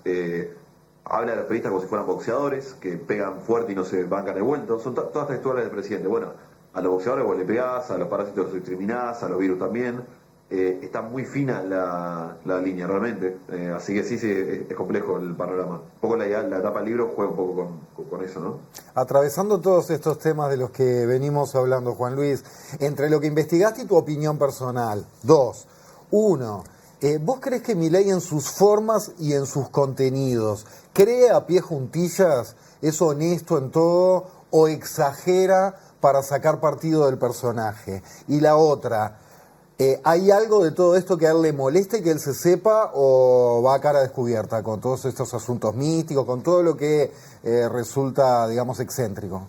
habla de los periodistas como si fueran boxeadores, que pegan fuerte y no se bancan de vuelta. Son todas textuales del presidente. Bueno, a los boxeadores vos le pegás, a los parásitos los discriminás, a los virus también. Está muy fina la línea, realmente. Así que sí, es complejo el panorama. Un poco la etapa del libro juega un poco con eso, ¿no? Atravesando todos estos temas de los que venimos hablando, Juan Luis, entre lo que investigaste y tu opinión personal, 2. 1. ¿Vos crees que Milei en sus formas y en sus contenidos cree a pie juntillas, es honesto en todo o exagera para sacar partido del personaje? Y la otra, ¿hay algo de todo esto que a él le moleste, que él se sepa, o va a cara descubierta con todos estos asuntos místicos, con todo lo que resulta, digamos, excéntrico?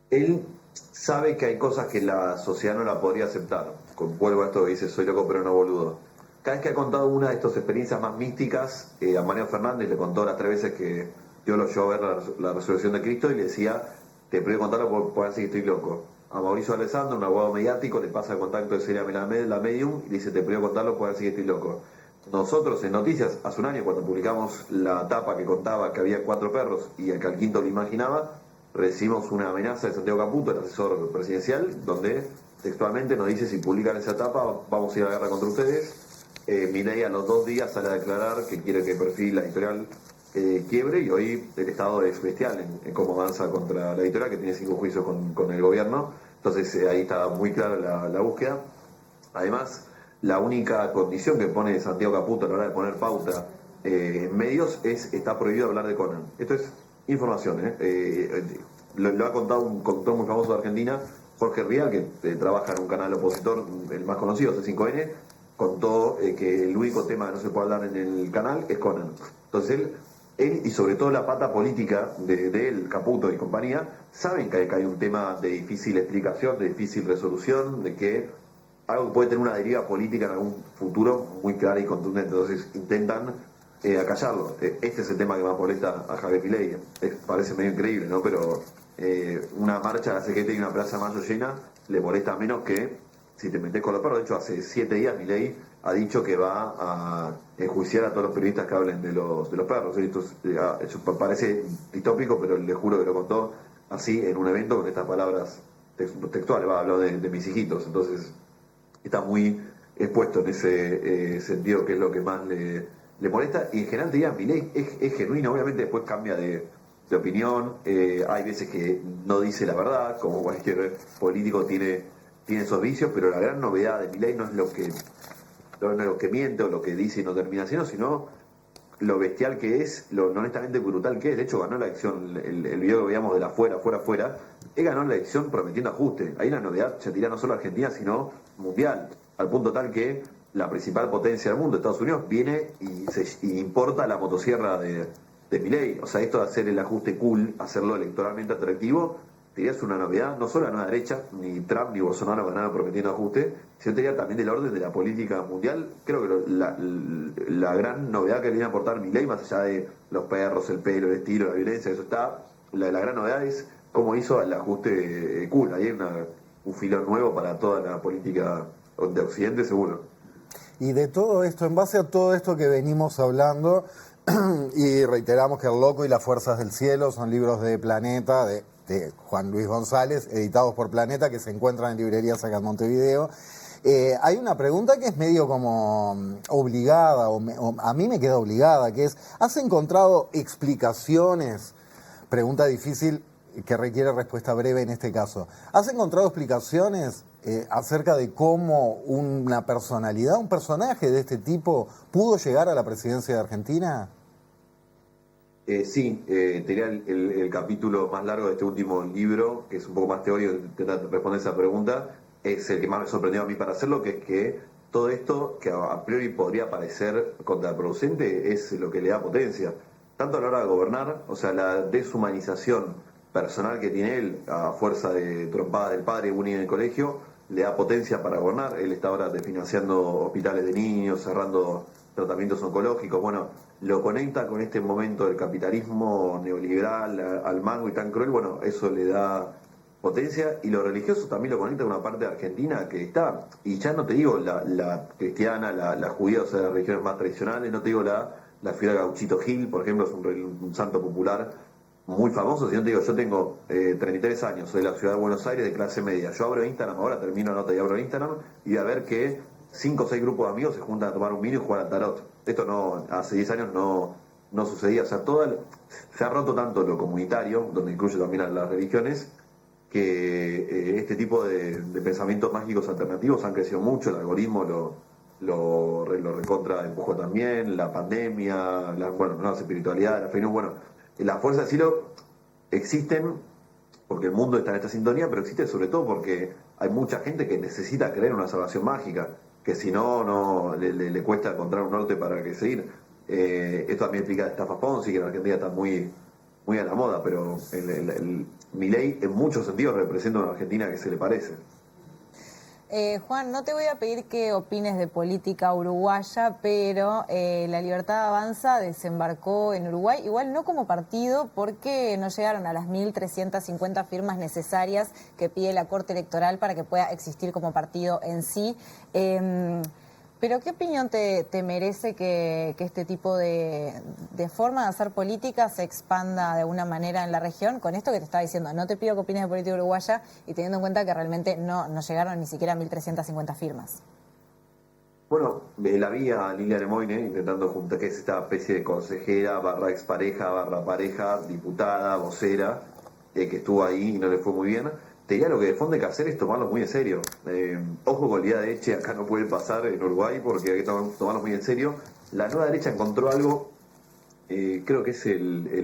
Él sabe que hay cosas que la sociedad no la podría aceptar. Vuelvo a esto que dice, soy loco pero no boludo. Cada vez que ha contado una de estas experiencias más místicas, a Mariano Fernández le contó las 3 veces que Dios lo llevó a ver la resurrección de Cristo y le decía, te prohíbo contarlo porque puede decir que estoy loco. A Mauricio Alessandro, un abogado mediático, le pasa el contacto de Celia Melamed, la medium, y le dice, te prohíbo contarlo porque decir que estoy loco. Nosotros en Noticias, hace un año, cuando publicamos la tapa que contaba que había 4 perros y el que al quinto lo imaginaba, recibimos una amenaza de Santiago Caputo, el asesor presidencial, donde textualmente nos dice, si publican esa tapa, vamos a ir a la guerra contra ustedes. Milei a los 2 días sale a declarar que quiere que el perfil la editorial quiebre, y hoy el Estado es bestial en cómo avanza contra la editorial, que tiene 5 juicios con el gobierno. Entonces ahí está muy clara la búsqueda. Además, la única condición que pone Santiago Caputo a la hora de poner pauta en medios está prohibido hablar de Conan. Esto es información, lo ha contado un conductor muy famoso de Argentina, Jorge Rial, que trabaja en un canal opositor, el más conocido, C5N, contó que el único tema que no se puede hablar en el canal es Conan. Entonces él y sobre todo la pata política de él, Caputo y compañía, saben que hay un tema de difícil explicación, de difícil resolución, de que algo puede tener una deriva política en algún futuro muy clara y contundente. Entonces intentan acallarlo. Este es el tema que más molesta a Javier Milei. Parece medio increíble, ¿no? Pero una marcha de la CGT y una plaza de Mayo llena le molesta menos que si te metes con los perros. De hecho, hace 7 días Milei ha dicho que va a enjuiciar a todos los periodistas que hablen de los perros. Eso parece distópico, pero le juro que lo contó así en un evento con estas palabras textuales. Habló de mis hijitos. Entonces está muy expuesto en ese sentido, que es lo que más le molesta. Y en general te diría, Milei es genuino. Obviamente después cambia de opinión. Hay veces que no dice la verdad, como cualquier político tiene esos vicios, pero la gran novedad de Milei no es lo que miente o lo que dice y no termina siendo, sino lo bestial que es, lo honestamente brutal que es. De hecho, ganó la elección, el video que veíamos de la fuera, él ganó la elección prometiendo ajuste. Ahí la novedad ya tira no solo a Argentina, sino mundial, al punto tal que la principal potencia del mundo, Estados Unidos, viene y importa la motosierra de Milei. O sea, esto de hacer el ajuste cool, hacerlo electoralmente atractivo, diría es una novedad, no solo a la nueva derecha, ni Trump ni Bolsonaro ganaron prometiendo ajuste, sino diría también del orden de la política mundial. Creo que la gran novedad que viene a aportar Milei, más allá de los perros, el pelo, el estilo, la violencia, eso está, la gran novedad es cómo hizo el ajuste cool. Ahí hay un filón nuevo para toda la política de Occidente, seguro. Y de todo esto, en base a todo esto que venimos hablando, y reiteramos que El Loco y las Fuerzas del Cielo son libros de Planeta, de Juan Luis González, editados por Planeta, que se encuentran en librerías acá en Montevideo. Hay una pregunta que es medio como obligada, o a mí me queda obligada, que es, ¿has encontrado explicaciones? Pregunta difícil que requiere respuesta breve en este caso. ¿Has encontrado explicaciones acerca de cómo una personalidad, un personaje de este tipo pudo llegar a la presidencia de Argentina? Sí, tenía el capítulo más largo de este último libro, que es un poco más teórico, intentar responder esa pregunta, es el que más me sorprendió a mí para hacerlo, que es que todo esto, que a priori podría parecer contraproducente, es lo que le da potencia. Tanto a la hora de gobernar, o sea, la deshumanización personal que tiene él, a fuerza de trompadas del padre único en el colegio, le da potencia para gobernar. Él está ahora desfinanciando hospitales de niños, cerrando tratamientos oncológicos. Bueno, lo conecta con este momento del capitalismo neoliberal al mango y tan cruel. Bueno, eso le da potencia, y lo religioso también lo conecta con una parte de Argentina que está, y ya no te digo la cristiana, la judía, o sea, las religiones más tradicionales, no te digo la figura de Gauchito Gil, por ejemplo, es un santo popular muy famoso. Si no te digo, yo tengo 33 años, soy de la ciudad de Buenos Aires, de clase media, yo abro Instagram, ahora termino la nota y abro Instagram, y voy a ver que 5 o 6 grupos de amigos se juntan a tomar un vino y jugar al tarot. Esto no, hace 10 años no sucedía, o sea, se ha roto tanto lo comunitario, donde incluye también a las religiones, que este tipo de pensamientos mágicos alternativos han crecido mucho. El algoritmo lo recontra empujó también, la pandemia, la espiritualidad, la fe, bueno, las fuerzas del cielo existen porque el mundo está en esta sintonía, pero existe sobre todo porque hay mucha gente que necesita creer en una salvación mágica, que si no le cuesta encontrar un norte para que seguir. Esto también explica estafas Ponzi, que en Argentina está muy a la moda, pero Milei en muchos sentidos representa una Argentina que se le parece. Juan, no te voy a pedir que opines de política uruguaya, pero La Libertad Avanza desembarcó en Uruguay, igual no como partido, porque no llegaron a las 1.350 firmas necesarias que pide la Corte Electoral para que pueda existir como partido en sí. Pero ¿qué opinión te merece que este tipo de forma de hacer política se expanda de alguna manera en la región? Con esto que te estaba diciendo, no te pido que opines de política uruguaya, y teniendo en cuenta que realmente no llegaron ni siquiera a 1.350 firmas. Bueno, la vi a Lilia Lemoine intentando juntar, que es esta especie de consejera, / expareja, / pareja, diputada, vocera, que estuvo ahí y no le fue muy bien. Te diría, lo que de fondo hay que hacer es tomarlo muy en serio. Ojo con la idea de Eche, acá no puede pasar en Uruguay porque hay que tomarlo muy en serio. La nueva derecha encontró algo, creo que es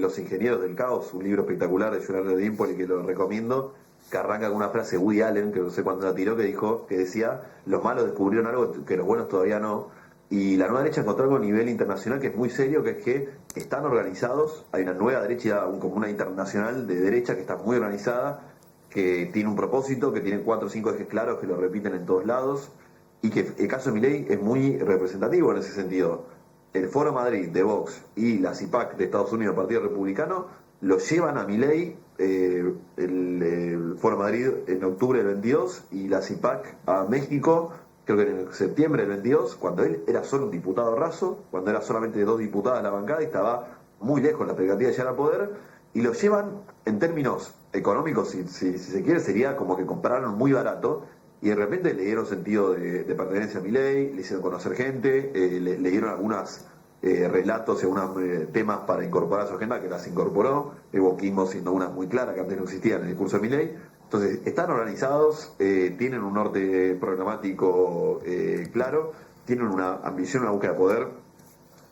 Los Ingenieros del Caos, un libro espectacular de Leonardo Dimpoli que lo recomiendo, que arranca con una frase de Woody Allen, que no sé cuándo la tiró, que decía, los malos descubrieron algo que los buenos todavía no. Y la nueva derecha encontró algo a nivel internacional que es muy serio, que es que están organizados, hay una nueva derecha, como una internacional de derecha que está muy organizada, que tiene un propósito, que tiene 4 o 5 ejes claros que lo repiten en todos lados, y que el caso de Milei es muy representativo en ese sentido. El Foro Madrid de Vox y la CIPAC de Estados Unidos, el Partido Republicano, lo llevan a Milei, el Foro Madrid en octubre del 22 y la CIPAC a México, creo que en septiembre del 22, cuando él era solo un diputado raso, cuando era solamente 2 diputadas la bancada y estaba muy lejos la expectativa de llegar al poder, y lo llevan en términos económicos, si se quiere, sería como que compraron muy barato, y de repente le dieron sentido de pertenencia a Milei, le hicieron conocer gente, le dieron algunos relatos y algunos temas para incorporar a su agenda, que las incorporó, el wokismo siendo una muy clara, que antes no existía en el discurso de Milei. Entonces, están organizados, tienen un norte programático claro, tienen una ambición, una búsqueda de poder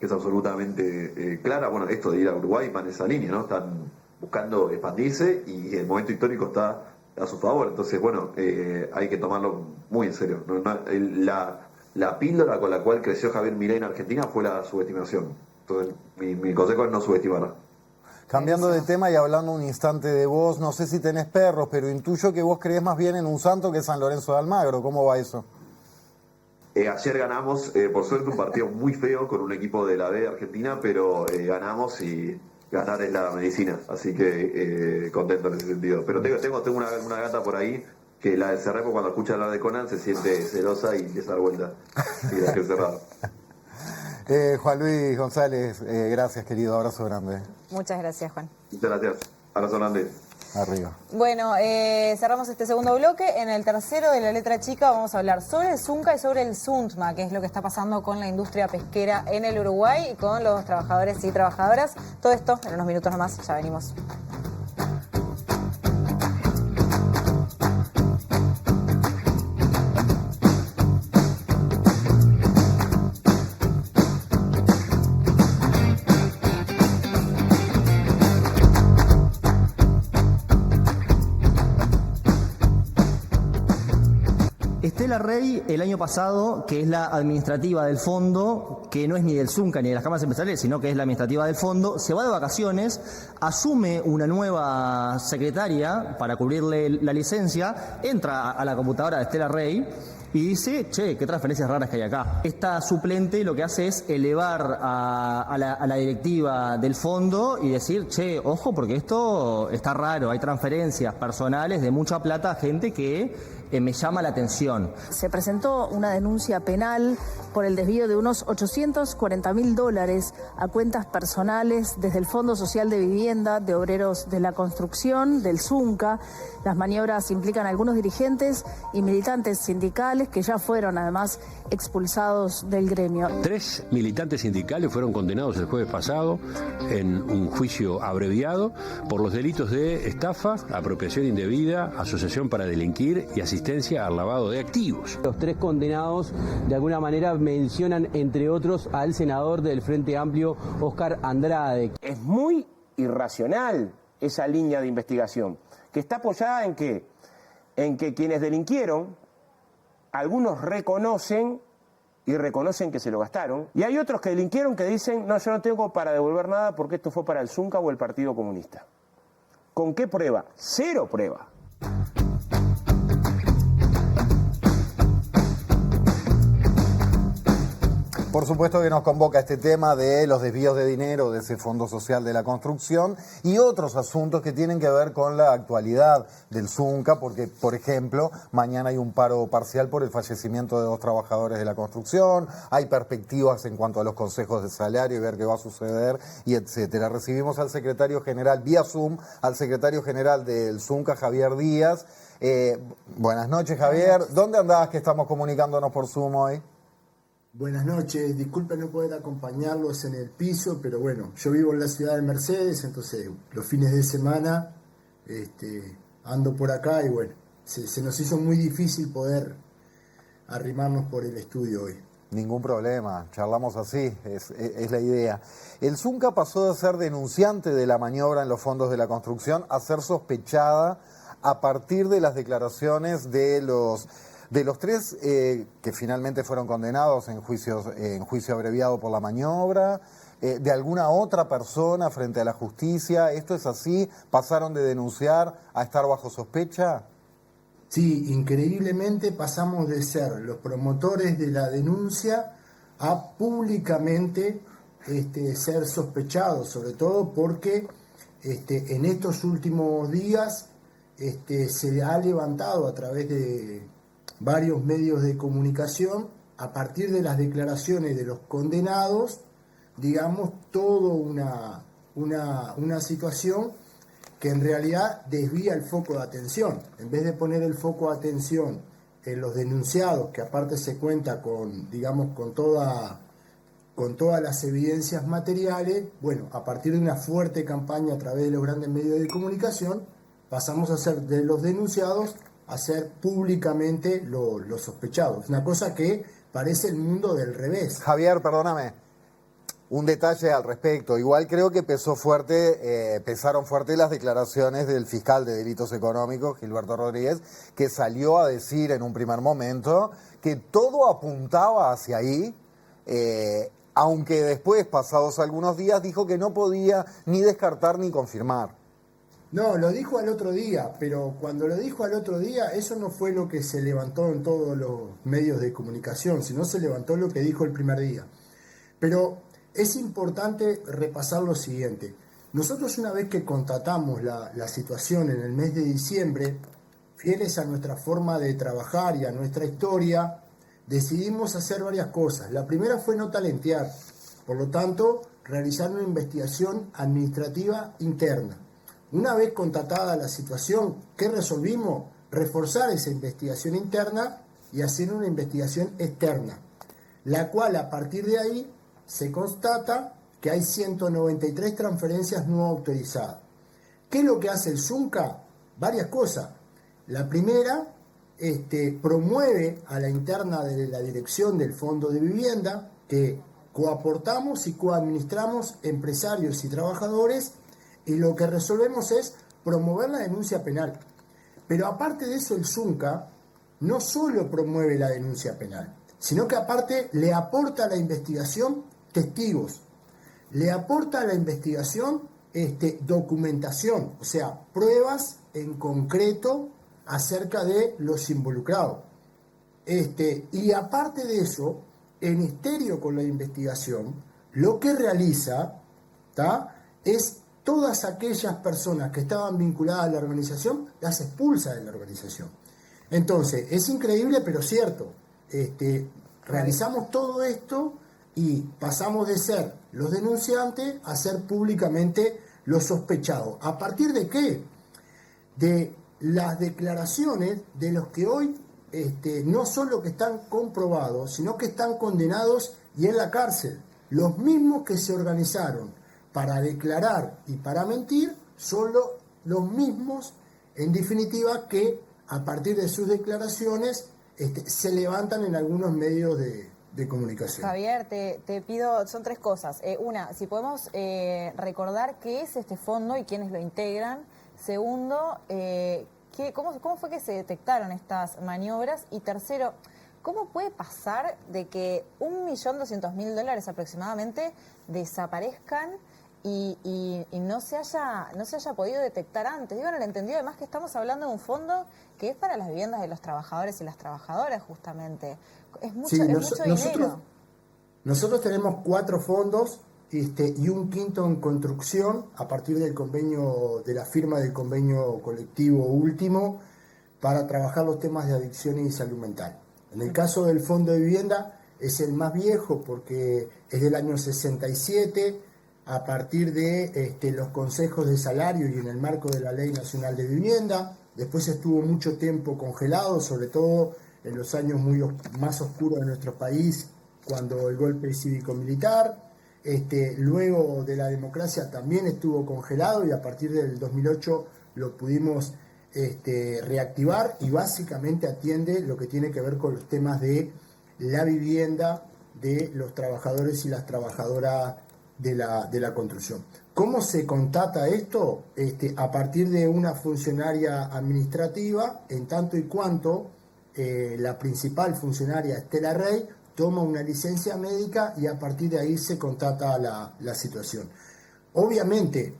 que es absolutamente clara. Bueno, esto de ir a Uruguay va en esa línea, ¿no? Están buscando expandirse y el momento histórico está a su favor. Entonces, bueno, hay que tomarlo muy en serio. La píldora con la cual creció Javier Milei en Argentina fue la subestimación. Entonces, mi consejo es no subestimar. Cambiando de tema y hablando un instante de vos, no sé si tenés perros, pero intuyo que vos creés más bien en un santo que San Lorenzo de Almagro. ¿Cómo va eso? Ayer ganamos, por suerte, un partido muy feo con un equipo de la B de Argentina, pero ganamos y ganar es la medicina, así que contento en ese sentido. Pero tengo una gata por ahí que la de Cerrepo cuando escucha hablar de Conan se siente celosa y empieza a dar vuelta y la deja cerrada. Juan Luis González, gracias querido, abrazo grande. Muchas gracias, Juan. Muchas gracias. Abrazo grande. Arriba. Bueno, cerramos este segundo bloque. En el tercero de la letra chica vamos a hablar sobre el Zunca y sobre el Zuntma, que es lo que está pasando con la industria pesquera en el Uruguay y con los trabajadores y trabajadoras. Todo esto en unos minutos nomás, ya venimos. Estela Rey, el año pasado, que es la administrativa del fondo, que no es ni del Zunca ni de las cámaras empresariales, sino que es la administrativa del fondo, se va de vacaciones, asume una nueva secretaria para cubrirle la licencia, entra a la computadora de Estela Rey y dice, che, qué transferencias raras que hay acá. Esta suplente lo que hace es elevar a la directiva del fondo y decir, che, ojo, porque esto está raro, hay transferencias personales de mucha plata a gente que me llama la atención. Se presentó una denuncia penal por el desvío de unos $840.000 a cuentas personales desde el Fondo Social de Vivienda, de obreros de la construcción, del Zunca. Las maniobras implican a algunos dirigentes y militantes sindicales que ya fueron además expulsados del gremio. 3 militantes sindicales fueron condenados el jueves pasado en un juicio abreviado por los delitos de estafa, apropiación indebida, asociación para delinquir y asistencia al lavado de activos. Los 3 condenados de alguna manera mencionan, entre otros, al senador del Frente Amplio, Óscar Andrade. Es muy irracional esa línea de investigación, que está apoyada en qué? En que quienes delinquieron, algunos reconocen que se lo gastaron, y hay otros que delinquieron que dicen, no, yo no tengo para devolver nada porque esto fue para el Zunca o el Partido Comunista. ¿Con qué prueba? Cero prueba. Por supuesto que nos convoca este tema de los desvíos de dinero de ese Fondo Social de la Construcción y otros asuntos que tienen que ver con la actualidad del Zunca, porque, por ejemplo, mañana hay un paro parcial por el fallecimiento de 2 trabajadores de la construcción, hay perspectivas en cuanto a los consejos de salario y ver qué va a suceder, y etcétera. Recibimos al secretario general, vía Zoom, al secretario general del Zunca, Javier Díaz. Buenas noches, Javier. ¿Dónde andabas que estamos comunicándonos por Zoom hoy? Buenas noches, disculpen no poder acompañarlos en el piso, pero bueno, yo vivo en la ciudad de Mercedes, entonces los fines de semana ando por acá y bueno, se nos hizo muy difícil poder arrimarnos por el estudio hoy. Ningún problema, charlamos así, es la idea. El Zunca pasó de ser denunciante de la maniobra en los fondos de la construcción a ser sospechada a partir de las declaraciones de los 3 que finalmente fueron condenados en juicio abreviado por la maniobra, de alguna otra persona frente a la justicia. ¿Esto es así? ¿Pasaron de denunciar a estar bajo sospecha? Sí, increíblemente pasamos de ser los promotores de la denuncia a públicamente ser sospechados, sobre todo porque en estos últimos días se ha levantado a través de varios medios de comunicación, a partir de las declaraciones de los condenados, digamos, toda una situación que en realidad desvía el foco de atención. En vez de poner el foco de atención en los denunciados, que aparte se cuenta con, digamos, con todas las evidencias materiales, bueno, a partir de una fuerte campaña a través de los grandes medios de comunicación, pasamos a ser de los denunciados a ser públicamente los sospechados. Una cosa que parece el mundo del revés. Javier, perdóname, un detalle al respecto. Igual creo que pesaron fuerte las declaraciones del fiscal de delitos económicos, Gilberto Rodríguez, que salió a decir en un primer momento que todo apuntaba hacia ahí, aunque después, pasados algunos días, dijo que no podía ni descartar ni confirmar. No, lo dijo al otro día, pero cuando lo dijo al otro día, eso no fue lo que se levantó en todos los medios de comunicación, sino se levantó lo que dijo el primer día. Pero es importante repasar lo siguiente. Nosotros, una vez que constatamos la situación en el mes de diciembre, fieles a nuestra forma de trabajar y a nuestra historia, decidimos hacer varias cosas. La primera fue no talentear, por lo tanto, realizar una investigación administrativa interna. Una vez constatada la situación, ¿qué resolvimos? Reforzar esa investigación interna y hacer una investigación externa, la cual a partir de ahí se constata que hay 193 transferencias no autorizadas. ¿Qué es lo que hace el Zunca? Varias cosas. La primera, promueve a la interna de la dirección del Fondo de Vivienda que coaportamos y coadministramos empresarios y trabajadores, y lo que resolvemos es promover la denuncia penal. Pero aparte de eso, el Zunca no solo promueve la denuncia penal, sino que aparte le aporta a la investigación testigos, le aporta a la investigación documentación, o sea, pruebas en concreto acerca de los involucrados. Y aparte de eso, en estéreo con la investigación, lo que realiza es todas aquellas personas que estaban vinculadas a la organización, las expulsa de la organización. Entonces, es increíble pero cierto. Realizamos todo esto y pasamos de ser los denunciantes a ser públicamente los sospechados. ¿A partir de qué? De las declaraciones de los que hoy no solo que están comprobados, sino que están condenados y en la cárcel. Los mismos que se organizaron para declarar y para mentir son los mismos, en definitiva, que a partir de sus declaraciones se levantan en algunos medios de comunicación. Javier, te pido, son tres cosas. Una, si podemos recordar qué es este fondo y quiénes lo integran. Segundo, ¿cómo fue que se detectaron estas maniobras? Y tercero, ¿cómo puede pasar de que $1.200.000 aproximadamente desaparezcan y no se haya podido detectar antes? Digo, en el entendido además que estamos hablando de un fondo que es para las viviendas de los trabajadores y las trabajadoras justamente. Es mucho dinero. Nosotros tenemos 4 fondos y un quinto en construcción a partir del convenio, de la firma del convenio colectivo último, para trabajar los temas de adicciones y salud mental. En el caso del Fondo de Vivienda es el más viejo porque es del año 67, a partir de los consejos de salario y en el marco de la Ley Nacional de Vivienda. Después estuvo mucho tiempo congelado, sobre todo en los años más oscuros de nuestro país, cuando el golpe cívico-militar. Luego de la democracia también estuvo congelado y a partir del 2008 lo pudimos reactivar, y básicamente atiende lo que tiene que ver con los temas de la vivienda de los trabajadores y las trabajadoras de la construcción. ¿Cómo se contata esto? A partir de una funcionaria administrativa, en tanto y cuanto la principal funcionaria, Estela Rey, toma una licencia médica y a partir de ahí se contata la situación. Obviamente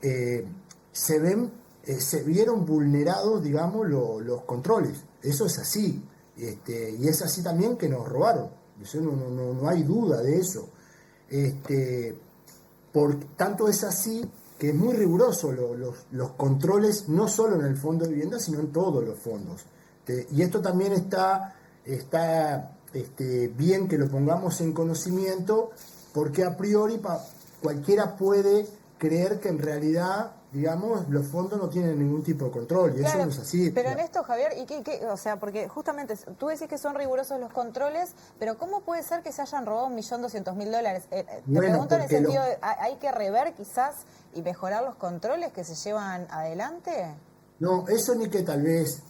se vieron vulnerados, digamos, los controles. Eso es así. Y es así también que nos robaron. Eso no hay duda de eso. Por tanto es así que es muy riguroso los controles, no solo en el Fondo de Vivienda, sino en todos los fondos. Y esto también está bien que lo pongamos en conocimiento, porque a priori cualquiera puede creer que en realidad, digamos, los fondos no tienen ningún tipo de control, y claro, eso no es así. Pero en esto, Javier, o sea, porque justamente tú decís que son rigurosos los controles, pero ¿cómo puede ser que se hayan robado $1.200.000? Te pregunto en el sentido de, ¿hay que rever quizás y mejorar los controles que se llevan adelante? No, eso ni que tal vez,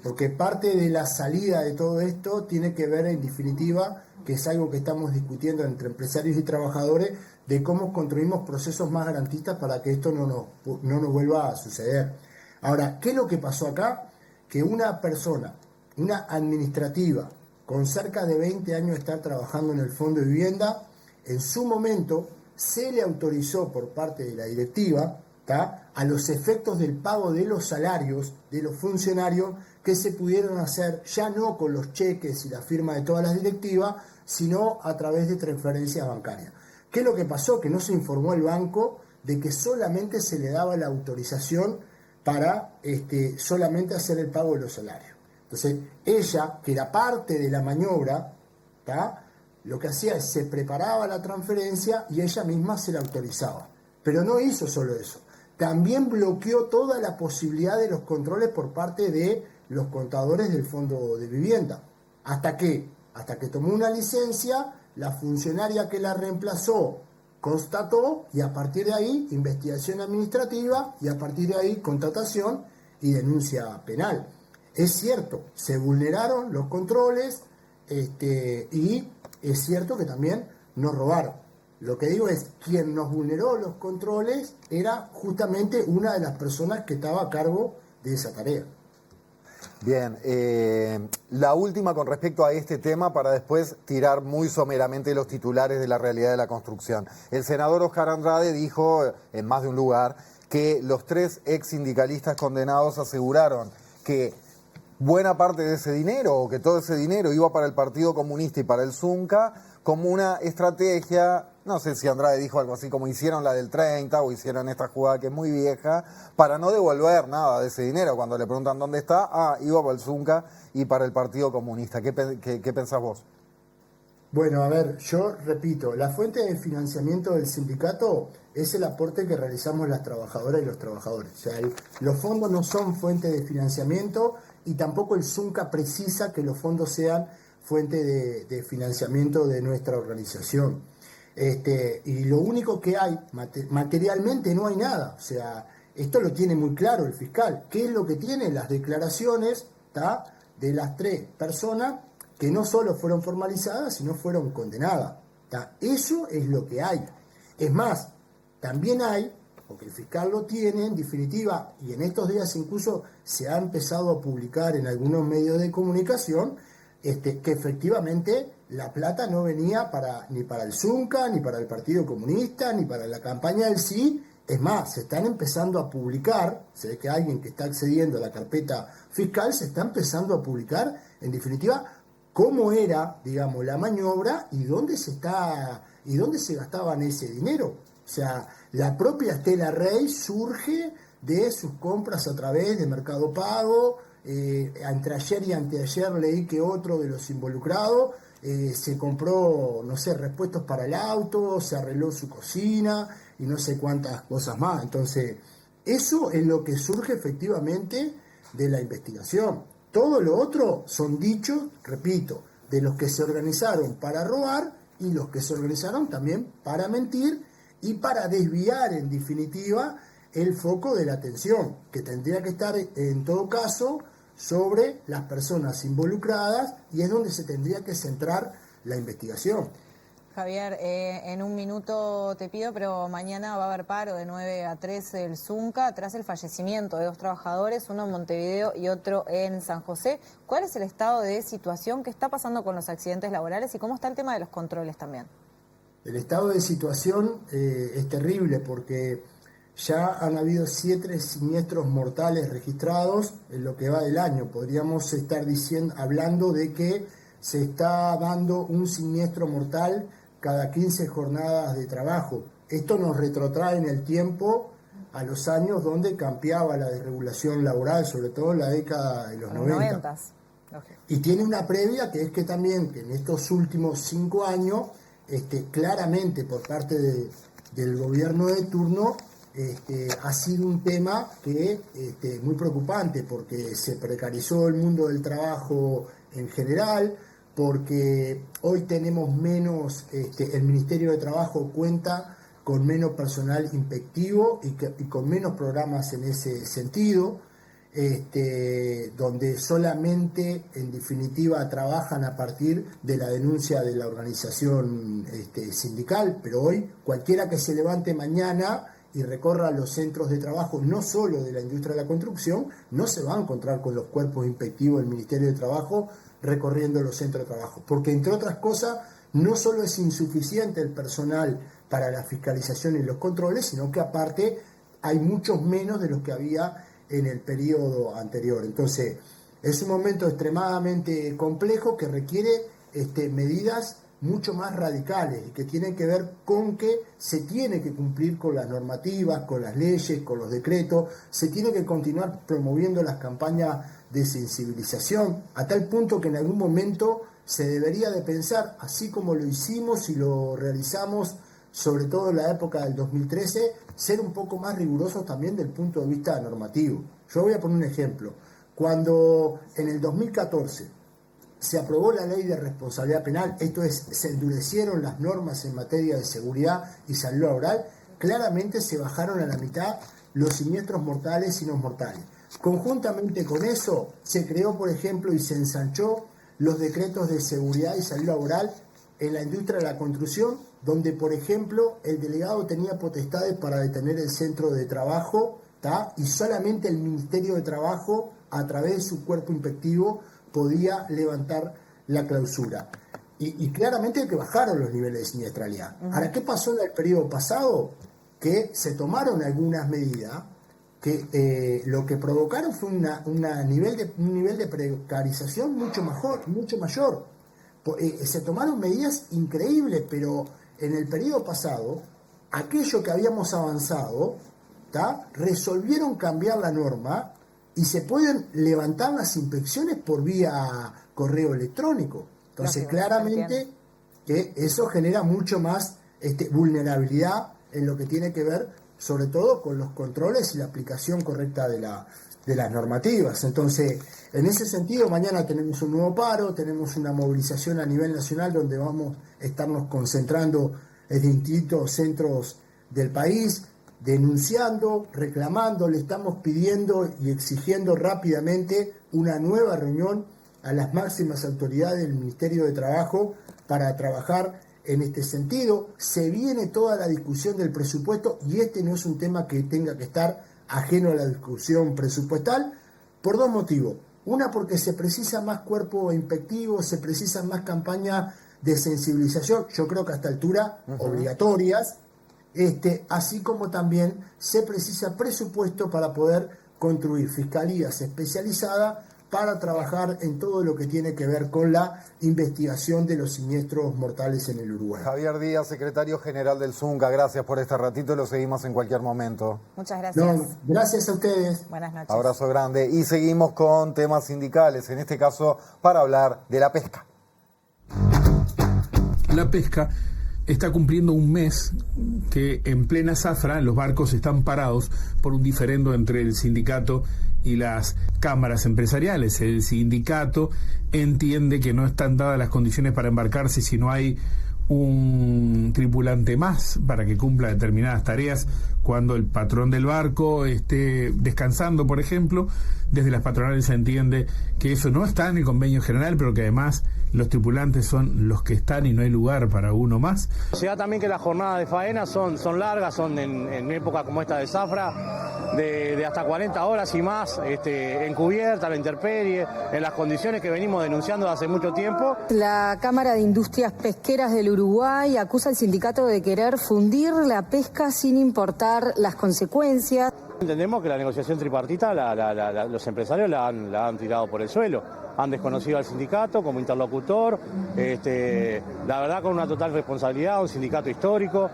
porque parte de la salida de todo esto tiene que ver, en definitiva, que es algo que estamos discutiendo entre empresarios y trabajadores, de cómo construimos procesos más garantistas para que esto no nos vuelva a suceder. Ahora, ¿qué es lo que pasó acá? Que una persona, una administrativa, con cerca de 20 años de estar trabajando en el Fondo de Vivienda, en su momento se le autorizó por parte de la directiva, a los efectos del pago de los salarios de los funcionarios, que se pudieron hacer ya no con los cheques y la firma de todas las directivas, sino a través de transferencias bancarias. ¿Qué es lo que pasó? Que no se informó el banco de que solamente se le daba la autorización para solamente hacer el pago de los salarios. Entonces, ella, que era parte de la maniobra, ¿tá?, lo que hacía es se preparaba la transferencia y ella misma se la autorizaba. Pero no hizo solo eso. También bloqueó toda la posibilidad de los controles por parte de los contadores del Fondo de Vivienda. ¿Hasta qué? Hasta que tomó una licencia, la funcionaria que la reemplazó constató, y a partir de ahí investigación administrativa, y a partir de ahí contratación y denuncia penal. Es cierto, se vulneraron los controles, y es cierto que también nos robaron. Lo que digo es, quien nos vulneró los controles era justamente una de las personas que estaba a cargo de esa tarea. Bien, la última con respecto a este tema para después tirar muy someramente los titulares de la realidad de la construcción. El senador Oscar Andrade dijo en más de un lugar que los 3 ex sindicalistas condenados aseguraron que buena parte de ese dinero, o que todo ese dinero iba para el Partido Comunista y para el Zunca, como una estrategia, no sé si Andrade dijo algo así como hicieron la del 30 o hicieron esta jugada que es muy vieja, para no devolver nada de ese dinero. Cuando le preguntan dónde está, iba para el Zunca y para el Partido Comunista. ¿Qué pensás vos? Bueno, a ver, yo repito, la fuente de financiamiento del sindicato es el aporte que realizamos las trabajadoras y los trabajadores. O sea, los fondos no son fuente de financiamiento y tampoco el Zunca precisa que los fondos sean fuente de financiamiento de nuestra organización. Y lo único que hay, materialmente no hay nada. O sea, esto lo tiene muy claro el fiscal. ¿Qué es lo que tiene? Las declaraciones, ¿tá?, de las 3 personas que no solo fueron formalizadas, sino fueron condenadas, ¿tá? Eso es lo que hay. Es más, también hay, porque el fiscal lo tiene, en definitiva, y en estos días incluso se ha empezado a publicar en algunos medios de comunicación, que efectivamente la plata no venía ni para el Zunca, ni para el Partido Comunista, ni para la campaña del sí. Es más, se están empezando a publicar, se ve que alguien que está accediendo a la carpeta fiscal se está empezando a publicar, en definitiva, cómo era, digamos, la maniobra y dónde se gastaban ese dinero. O sea, la propia Estela Rey surge de sus compras a través de Mercado Pago. Entre ayer y anteayer leí que otro de los involucrados se compró, no sé, repuestos para el auto, se arregló su cocina y no sé cuántas cosas más. Entonces, eso es lo que surge efectivamente de la investigación. Todo lo otro son dichos, repito, de los que se organizaron para robar y los que se organizaron también para mentir y para desviar, en definitiva, el foco de la atención, que tendría que estar en todo caso sobre las personas involucradas, y es donde se tendría que centrar la investigación. Javier, en un minuto te pido, pero mañana va a haber paro de 9 a 13 del Zunca tras el fallecimiento de 2 trabajadores, uno en Montevideo y otro en San José. ¿Cuál es el estado de situación? ¿Qué está pasando con los accidentes laborales y cómo está el tema de los controles también? El estado de situación es terrible porque ya han habido 7 siniestros mortales registrados en lo que va del año. Podríamos estar hablando de que se está dando un siniestro mortal cada 15 jornadas de trabajo. Esto nos retrotrae en el tiempo a los años donde campeaba la desregulación laboral, sobre todo en la década de los 90. Y tiene una previa, que es que también que en estos últimos 5 años, claramente por parte del gobierno de turno, ha sido un tema que muy preocupante, porque se precarizó el mundo del trabajo en general, porque hoy tenemos menos, el Ministerio de Trabajo cuenta con menos personal inspectivo y con menos programas en ese sentido, donde solamente en definitiva trabajan a partir de la denuncia de la organización sindical, pero hoy cualquiera que se levante mañana y recorra los centros de trabajo, no solo de la industria de la construcción, no se va a encontrar con los cuerpos inspectivos del Ministerio de Trabajo recorriendo los centros de trabajo, porque entre otras cosas no solo es insuficiente el personal para la fiscalización y los controles, sino que aparte hay muchos menos de los que había en el periodo anterior. Entonces, es un momento extremadamente complejo que requiere medidas mucho más radicales y que tienen que ver con que se tiene que cumplir con las normativas, con las leyes, con los decretos, se tiene que continuar promoviendo las campañas de sensibilización, a tal punto que en algún momento se debería de pensar, así como lo hicimos y lo realizamos, sobre todo en la época del 2013, ser un poco más rigurosos también del punto de vista normativo. Yo voy a poner un ejemplo. Cuando en el 2014 se aprobó la ley de responsabilidad penal, esto es, se endurecieron las normas en materia de seguridad y salud laboral, claramente se bajaron a la mitad los siniestros mortales y no mortales. Conjuntamente con eso, se creó, por ejemplo, y se ensanchó los decretos de seguridad y salud laboral en la industria de la construcción, donde, por ejemplo, el delegado tenía potestades para detener el centro de trabajo, ¿tá? Y solamente el Ministerio de Trabajo, a través de su cuerpo inspectivo, podía levantar la clausura. Y claramente que bajaron los niveles de siniestralidad. Ahora, ¿qué pasó en el periodo pasado? Que se tomaron algunas medidas que lo que provocaron fue un nivel de precarización mucho mayor. Se tomaron medidas increíbles, pero en el periodo pasado, aquello que habíamos avanzado, ¿tá? Resolvieron cambiar la norma y se pueden levantar las inspecciones por vía correo electrónico. Entonces, claramente que eso genera mucho más vulnerabilidad en lo que tiene que ver, sobre todo, con los controles y la aplicación correcta de las normativas. Entonces, en ese sentido, mañana tenemos un nuevo paro, tenemos una movilización a nivel nacional donde vamos a estarnos concentrando en distintos centros del país, denunciando, reclamando, le estamos pidiendo y exigiendo rápidamente una nueva reunión a las máximas autoridades del Ministerio de Trabajo para trabajar en este sentido. Se viene toda la discusión del presupuesto y este no es un tema que tenga que estar ajeno a la discusión presupuestal por dos motivos. Una, porque se precisa más cuerpo inspectivo, se precisan más campañas de sensibilización, yo creo que a esta altura obligatorias, así como también se precisa presupuesto para poder construir fiscalías especializadas para trabajar en todo lo que tiene que ver con la investigación de los siniestros mortales en el Uruguay. Javier Díaz, secretario general del Zunca, gracias por este ratito, lo seguimos en cualquier momento. Muchas gracias. No, gracias a ustedes. Buenas noches. Abrazo grande. Y seguimos con temas sindicales, en este caso para hablar de la pesca. La pesca está cumpliendo un mes que en plena zafra los barcos están parados por un diferendo entre el sindicato y las cámaras empresariales. El sindicato entiende que no están dadas las condiciones para embarcarse si no hay un tripulante más para que cumpla determinadas tareas cuando el patrón del barco esté descansando, por ejemplo. Desde las patronales se entiende que eso no está en el convenio general, pero que además los tripulantes son los que están y no hay lugar para uno más. Se da también que las jornadas de faena son largas, son en época como esta de zafra, de hasta 40 horas y más, en cubierta, la intemperie, en las condiciones que venimos denunciando hace mucho tiempo. La Cámara de Industrias Pesqueras del Uruguay acusa al sindicato de querer fundir la pesca sin importar las consecuencias. Entendemos que la negociación tripartita los empresarios la han tirado por el suelo, han desconocido al sindicato como interlocutor, la verdad con una total responsabilidad, un sindicato histórico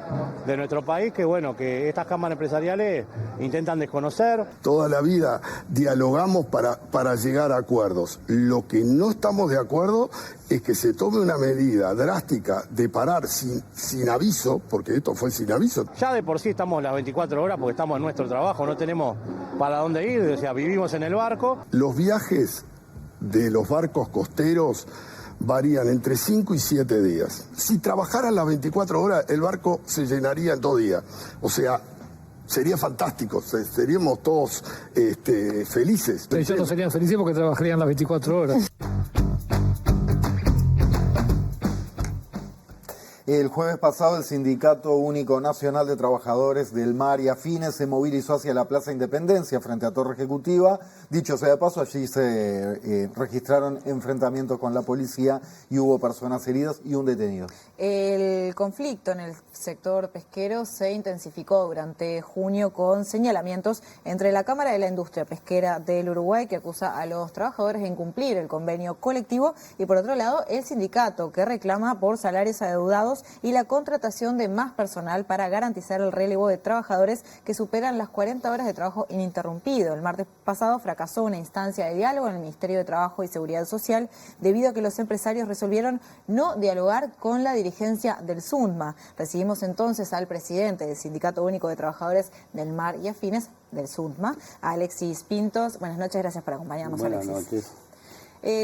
de nuestro país que estas cámaras empresariales intentan desconocer. Toda la vida dialogamos para llegar a acuerdos. Lo que no estamos de acuerdo es que se tome una medida drástica de parar sin aviso, porque esto fue sin aviso. Ya de por sí estamos las 24 horas porque estamos en nuestro trabajo, no tenemos para dónde ir, o sea, vivimos en el barco. Los viajes de los barcos costeros varían entre 5 y 7 días. Si trabajaran las 24 horas, el barco se llenaría en 2 días. O sea, sería fantástico, seríamos todos felices. Pero ellos no serían felices porque trabajarían las 24 horas. El jueves pasado el Sindicato Único Nacional de Trabajadores del Mar y Afines se movilizó hacia la Plaza Independencia frente a Torre Ejecutiva. Dicho sea de paso, allí se registraron enfrentamientos con la policía y hubo personas heridas y un detenido. El conflicto en el sector pesquero se intensificó durante junio con señalamientos entre la Cámara de la Industria Pesquera del Uruguay, que acusa a los trabajadores de incumplir el convenio colectivo, y por otro lado el sindicato, que reclama por salarios adeudados y la contratación de más personal para garantizar el relevo de trabajadores que superan las 40 horas de trabajo ininterrumpido. El martes pasado fracasó una instancia de diálogo en el Ministerio de Trabajo y Seguridad Social debido a que los empresarios resolvieron no dialogar con la dirigencia del SUNMA. Recibimos entonces al presidente del Sindicato Único de Trabajadores del Mar y Afines del SUNMA, Alexis Pintos. Buenas noches, gracias por acompañarnos, Buenas Alexis. noches.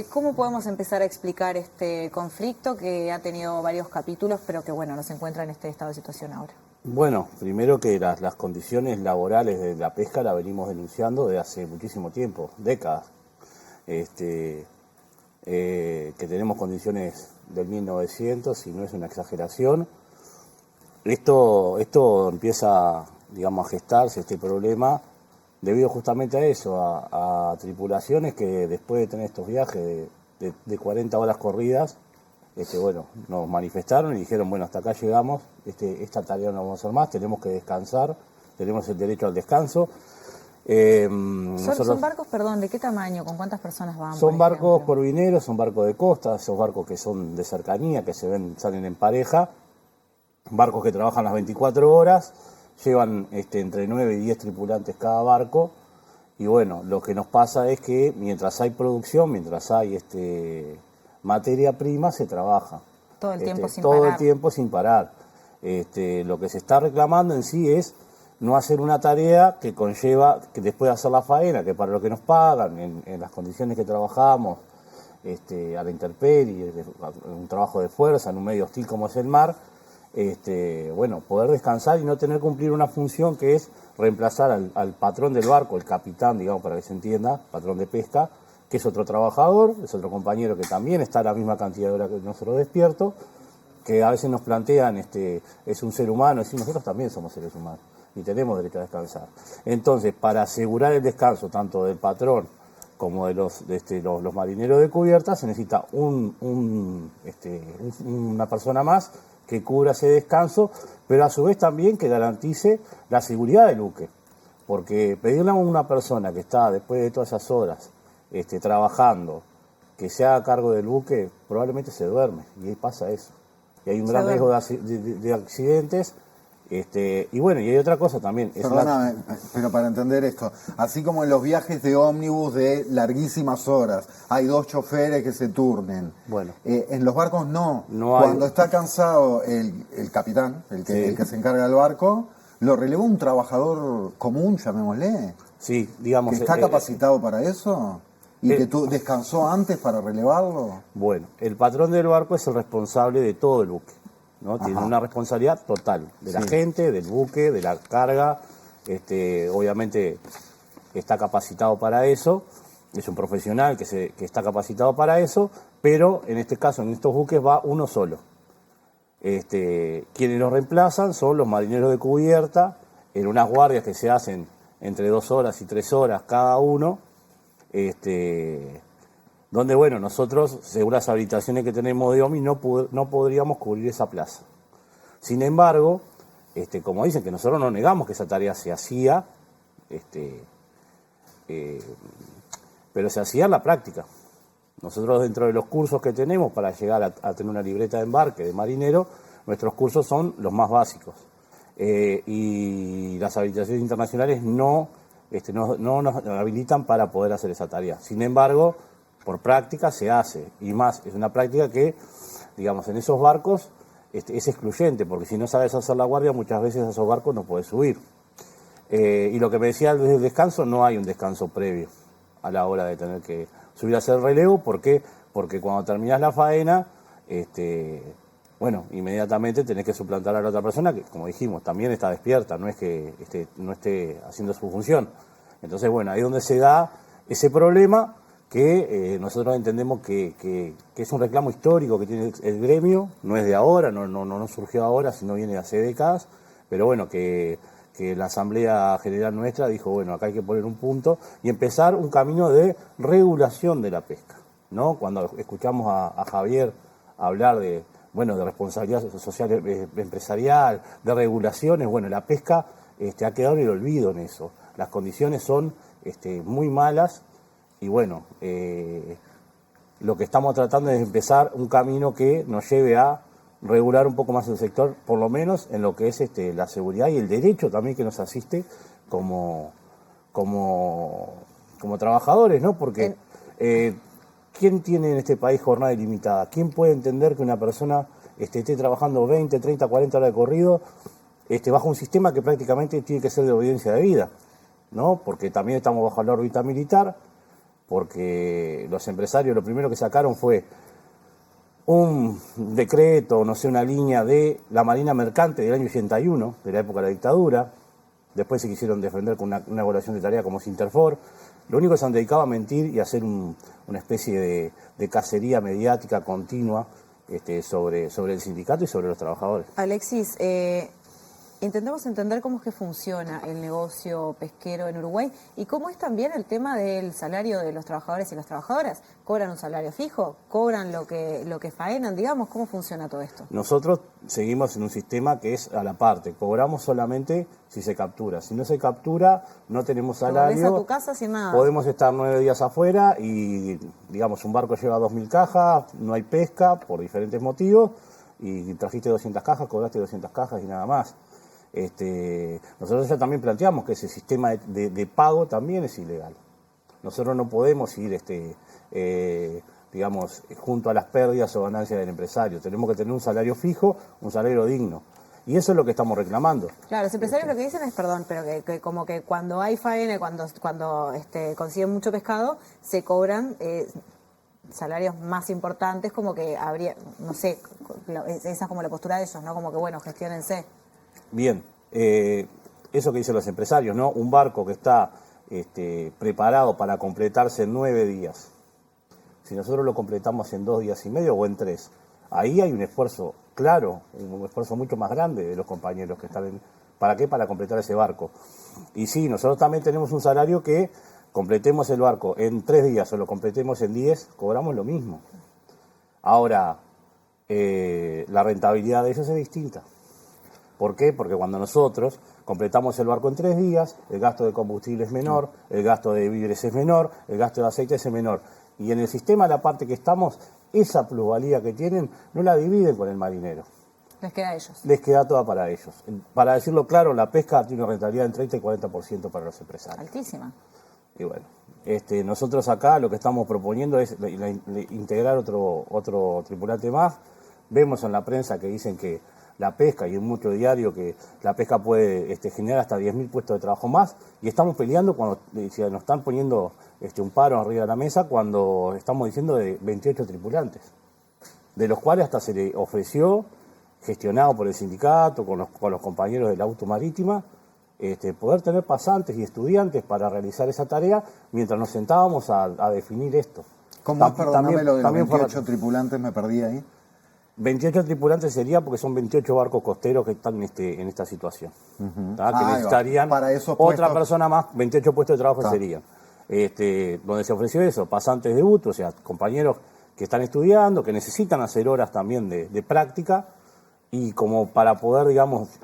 ¿Cómo podemos empezar a explicar este conflicto que ha tenido varios capítulos, pero que bueno, nos encuentra en este estado de situación ahora? Bueno, primero que las condiciones laborales de la pesca la venimos denunciando desde hace muchísimo tiempo, décadas. Que tenemos condiciones del 1900, y no es una exageración. Esto empieza, digamos, a gestarse, este problema, debido justamente a eso, a tripulaciones que después de tener estos viajes de 40 horas corridas, bueno, nos manifestaron y dijeron, bueno, hasta acá llegamos, esta tarea no vamos a hacer más, tenemos que descansar, tenemos el derecho al descanso. ¿Son barcos, perdón, de qué tamaño? ¿Con cuántas personas van? Son barcos corvineros, son barcos de costa, esos barcos que son de cercanía, que salen en pareja, barcos que trabajan las 24 horas, llevan entre 9 y 10 tripulantes cada barco, y bueno, lo que nos pasa es que mientras hay producción, mientras hay materia prima, se trabaja. Todo el tiempo sin todo parar. el tiempo sin parar. Lo que se está reclamando en sí es no hacer una tarea que conlleva, que después de hacer la faena, que para lo que nos pagan, en las condiciones que trabajamos, a la intemperie, un trabajo de fuerza, en un medio hostil como es el mar, bueno, poder descansar y no tener que cumplir una función que es reemplazar al patrón del barco, el capitán, digamos, para que se entienda, patrón de pesca, que es otro trabajador, es otro compañero que también está a la misma cantidad de horas que nosotros despiertos, que a veces nos plantean, es un ser humano, y nosotros también somos seres humanos y tenemos derecho a descansar. Entonces, para asegurar el descanso tanto del patrón como de los marineros de cubierta, se necesita una persona más que cubra ese descanso, pero a su vez también que garantice la seguridad del buque. Porque pedirle a una persona que está después de todas esas horas trabajando, que se haga cargo del buque, probablemente se duerme, y ahí pasa eso. Y hay un gran riesgo de accidentes. Y bueno, y hay otra cosa también. Perdóname, pero para entender esto, así como en los viajes de ómnibus de larguísimas horas, hay 2 choferes que se turnen. Bueno. En los barcos no. hay... Cuando está cansado el capitán, el que se encarga del barco, lo releva un trabajador común, llamémosle. Sí, digamos. ¿Que está capacitado para eso? ¿Y que tú descansó antes para relevarlo? Bueno, el patrón del barco es el responsable de todo el buque, ¿no? Tiene una responsabilidad total de la gente, del buque, de la carga. Obviamente está capacitado para eso, es un profesional que está capacitado para eso, pero en este caso, en estos buques va uno solo. Quienes los reemplazan son los marineros de cubierta, en unas guardias que se hacen entre 2 horas y 3 horas cada uno, donde, bueno, nosotros, según las habilitaciones que tenemos de OMI, no podríamos cubrir esa plaza. Sin embargo, como dicen, que nosotros no negamos que esa tarea se hacía, pero se hacía en la práctica. Nosotros, dentro de los cursos que tenemos para llegar a tener una libreta de embarque de marinero, nuestros cursos son los más básicos. Y las habilitaciones internacionales no nos habilitan para poder hacer esa tarea. Sin embargo, por práctica se hace, y más, es una práctica que, digamos, en esos barcos es excluyente, porque si no sabes hacer la guardia, muchas veces a esos barcos no puedes subir. Y lo que me decía desde el descanso, no hay un descanso previo a la hora de tener que subir a hacer relevo. ¿Por qué? Porque cuando terminas la faena, bueno, inmediatamente tenés que suplantar a la otra persona, que, como dijimos, también está despierta, no es que no esté haciendo su función. Entonces, bueno, ahí es donde se da ese problema, que nosotros entendemos que es un reclamo histórico que tiene el gremio, no es de ahora, no surgió ahora, sino viene de hace décadas, pero bueno, que la Asamblea General nuestra dijo, bueno, acá hay que poner un punto y empezar un camino de regulación de la pesca, ¿no? Cuando escuchamos a Javier hablar de responsabilidad social empresarial, de regulaciones, bueno, la pesca ha quedado en el olvido en eso. Las condiciones son muy malas y bueno, lo que estamos tratando es empezar un camino que nos lleve a regular un poco más el sector, por lo menos en lo que es la seguridad y el derecho también que nos asiste como trabajadores, ¿no? Porque ¿quién tiene en este país jornada ilimitada? ¿Quién puede entender que una persona esté trabajando 20, 30, 40 horas de corrido bajo un sistema que prácticamente tiene que ser de obediencia de vida, ¿no? Porque también estamos bajo la órbita militar, porque los empresarios lo primero que sacaron fue un decreto, no sé, una línea de la Marina Mercante del año 81, de la época de la dictadura. Después se quisieron defender con una evaluación de tarea como Sinterfor. Lo único que se han dedicado a mentir y a hacer una especie de cacería mediática continua sobre el sindicato y sobre los trabajadores. Alexis, intentemos entender cómo es que funciona el negocio pesquero en Uruguay y cómo es también el tema del salario de los trabajadores y las trabajadoras. ¿Cobran un salario fijo? ¿Cobran lo que faenan? Digamos, ¿cómo funciona todo esto? Nosotros seguimos en un sistema que es a la parte. Cobramos solamente si se captura. Si no se captura, no tenemos salario. ¿Te volvés a tu casa sin nada? Podemos estar 9 días afuera y, digamos, un barco lleva 2.000 cajas, no hay pesca por diferentes motivos y trajiste 200 cajas, cobraste 200 cajas y nada más. Nosotros ya también planteamos que ese sistema de pago también es ilegal. Nosotros no podemos ir, digamos, junto a las pérdidas o ganancias del empresario. Tenemos que tener un salario fijo, un salario digno. Y eso es lo que estamos reclamando. Claro, los empresarios lo que dicen es, perdón, pero que como que cuando hay faena, cuando consiguen mucho pescado, se cobran salarios más importantes, como que habría, no sé, esa es como la postura de ellos, ¿no? Como que, bueno, gestiónense. Bien, eso que dicen los empresarios, ¿no? Un barco que está preparado para completarse en 9 días. Si nosotros lo completamos en 2 días y medio o en 3, ahí hay un esfuerzo claro, un esfuerzo mucho más grande de los compañeros que están ¿para qué? Para completar ese barco. Y sí, nosotros también tenemos un salario que completemos el barco en 3 días o lo completemos en 10, cobramos lo mismo. Ahora, la rentabilidad de ellos es distinta. ¿Por qué? Porque cuando nosotros completamos el barco en 3 días, el gasto de combustible es menor, el gasto de víveres es menor, el gasto de aceite es menor. Y en el sistema, la parte que estamos, esa plusvalía que tienen, no la dividen con el marinero. Les queda a ellos. Les queda toda para ellos. Para decirlo claro, la pesca tiene una rentabilidad en 30 y 40% para los empresarios. Altísima. Y bueno, nosotros acá lo que estamos proponiendo es integrar otro tripulante más. Vemos en la prensa que dicen que la pesca, y en mucho diario, que la pesca puede generar hasta 10.000 puestos de trabajo más, y estamos peleando cuando nos están poniendo un paro arriba de la mesa cuando estamos diciendo de 28 tripulantes, de los cuales hasta se le ofreció, gestionado por el sindicato, con los compañeros de la Auto Marítima, poder tener pasantes y estudiantes para realizar esa tarea mientras nos sentábamos a definir esto. ¿Cómo? Perdóname, lo de los 28 tripulantes, me perdí ahí. 28 tripulantes sería porque son 28 barcos costeros que están en esta situación. Uh-huh. Que necesitarían para esos otra persona más, 28 puestos de trabajo serían. Donde se ofreció eso, pasantes de UTU, o sea, compañeros que están estudiando, que necesitan hacer horas también de práctica, y como para poder, digamos,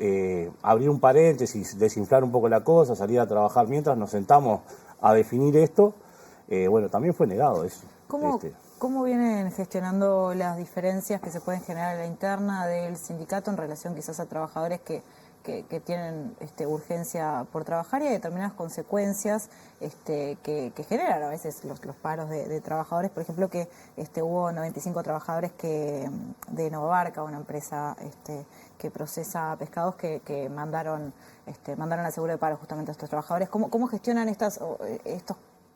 abrir un paréntesis, desinflar un poco la cosa, salir a trabajar mientras nos sentamos a definir esto, bueno, también fue negado eso. ¿Cómo vienen gestionando las diferencias que se pueden generar en la interna del sindicato en relación quizás a trabajadores que tienen urgencia por trabajar y a determinadas consecuencias que generan a veces los paros de trabajadores? Por ejemplo, que hubo 95 trabajadores de Novabarca, una empresa que procesa pescados, que mandaron al seguro de paro justamente a estos trabajadores. ¿Cómo gestionan estos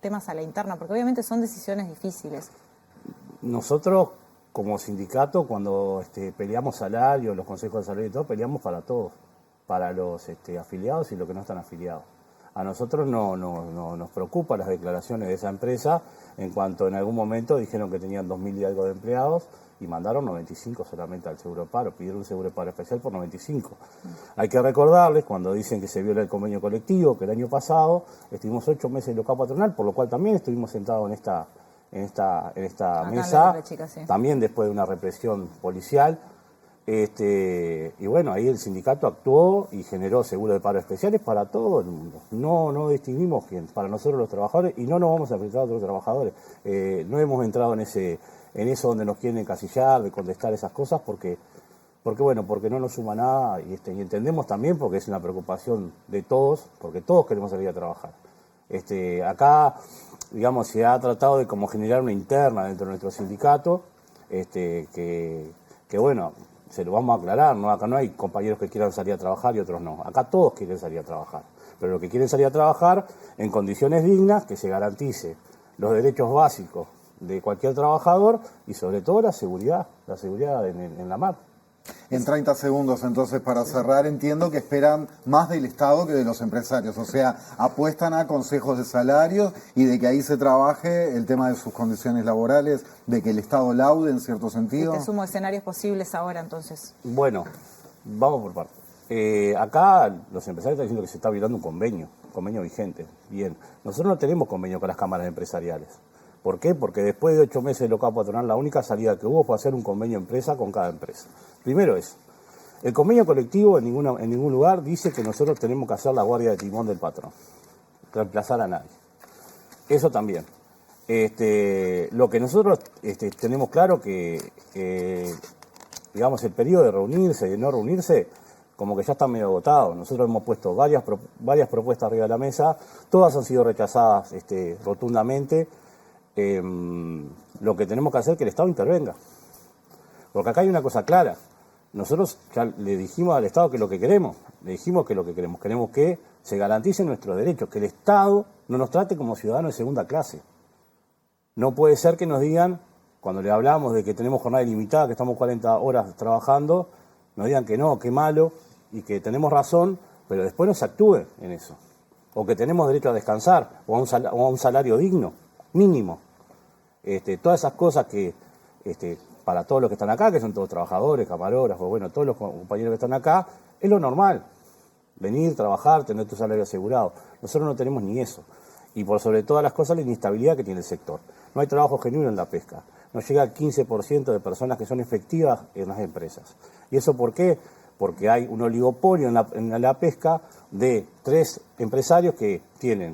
temas a la interna? Porque obviamente son decisiones difíciles. Nosotros, como sindicato, cuando peleamos salarios, los consejos de salario y todo, peleamos para todos, para los afiliados y los que no están afiliados. a nosotros no nos preocupan las declaraciones de esa empresa, en cuanto en algún momento dijeron que tenían 2.000 y algo de empleados y mandaron 95 solamente al seguro de paro, pidieron un seguro de paro especial por 95. Hay que recordarles, cuando dicen que se viola el convenio colectivo, que el año pasado estuvimos 8 meses en local patronal, por lo cual también estuvimos sentados en esta mesa, también después de una represión policial. Y bueno, ahí el sindicato actuó y generó seguros de paro especiales para todo el mundo. No distinguimos quién, para nosotros los trabajadores, y no nos vamos a enfrentar a otros trabajadores. No hemos entrado en eso donde nos quieren encasillar, de contestar esas cosas, porque no nos suma nada, y entendemos también porque es una preocupación de todos, porque todos queremos salir a trabajar. Acá, digamos, se ha tratado de como generar una interna dentro de nuestro sindicato, que bueno, se lo vamos a aclarar, ¿no? Acá no hay compañeros que quieran salir a trabajar y otros no. Acá todos quieren salir a trabajar. Pero los que quieren salir a trabajar en condiciones dignas, que se garantice los derechos básicos de cualquier trabajador y sobre todo la seguridad en la mar. En 30 segundos, entonces, para cerrar, entiendo que esperan más del Estado que de los empresarios. O sea, apuestan a consejos de salarios y de que ahí se trabaje el tema de sus condiciones laborales, de que el Estado laude en cierto sentido. Te sumo escenarios posibles ahora, entonces. Bueno, vamos por partes. Acá los empresarios están diciendo que se está violando un convenio vigente. Bien, nosotros no tenemos convenio con las cámaras empresariales. ¿Por qué? Porque después de 8 meses de local patronal, la única salida que hubo fue hacer un convenio empresa con cada empresa. Primero eso. El convenio colectivo en ningún lugar dice que nosotros tenemos que hacer la guardia de timón del patrón, reemplazar a nadie. Eso también. Lo que nosotros tenemos claro que, digamos, el periodo de reunirse y de no reunirse, como que ya está medio agotado. Nosotros hemos puesto varias propuestas arriba de la mesa, todas han sido rechazadas rotundamente. Lo que tenemos que hacer es que el Estado intervenga. Porque acá hay una cosa clara. Nosotros ya le dijimos al Estado que lo que queremos, queremos que se garanticen nuestros derechos, que el Estado no nos trate como ciudadanos de segunda clase. No puede ser que nos digan, cuando le hablamos de que tenemos jornada ilimitada, que estamos 40 horas trabajando, nos digan que no, que malo, y que tenemos razón, pero después no se actúe en eso. O que tenemos derecho a descansar, o a un salario digno, mínimo. Todas esas cosas que para todos los que están acá, que son todos trabajadores, camarógrafos, bueno, todos los compañeros que están acá, es lo normal. Venir, trabajar, tener tu salario asegurado. Nosotros no tenemos ni eso. Y por sobre todas las cosas, la inestabilidad que tiene el sector. No hay trabajo genuino en la pesca. No llega al 15% de personas que son efectivas en las empresas. ¿Y eso por qué? Porque hay un oligopolio en la pesca de 3 empresarios que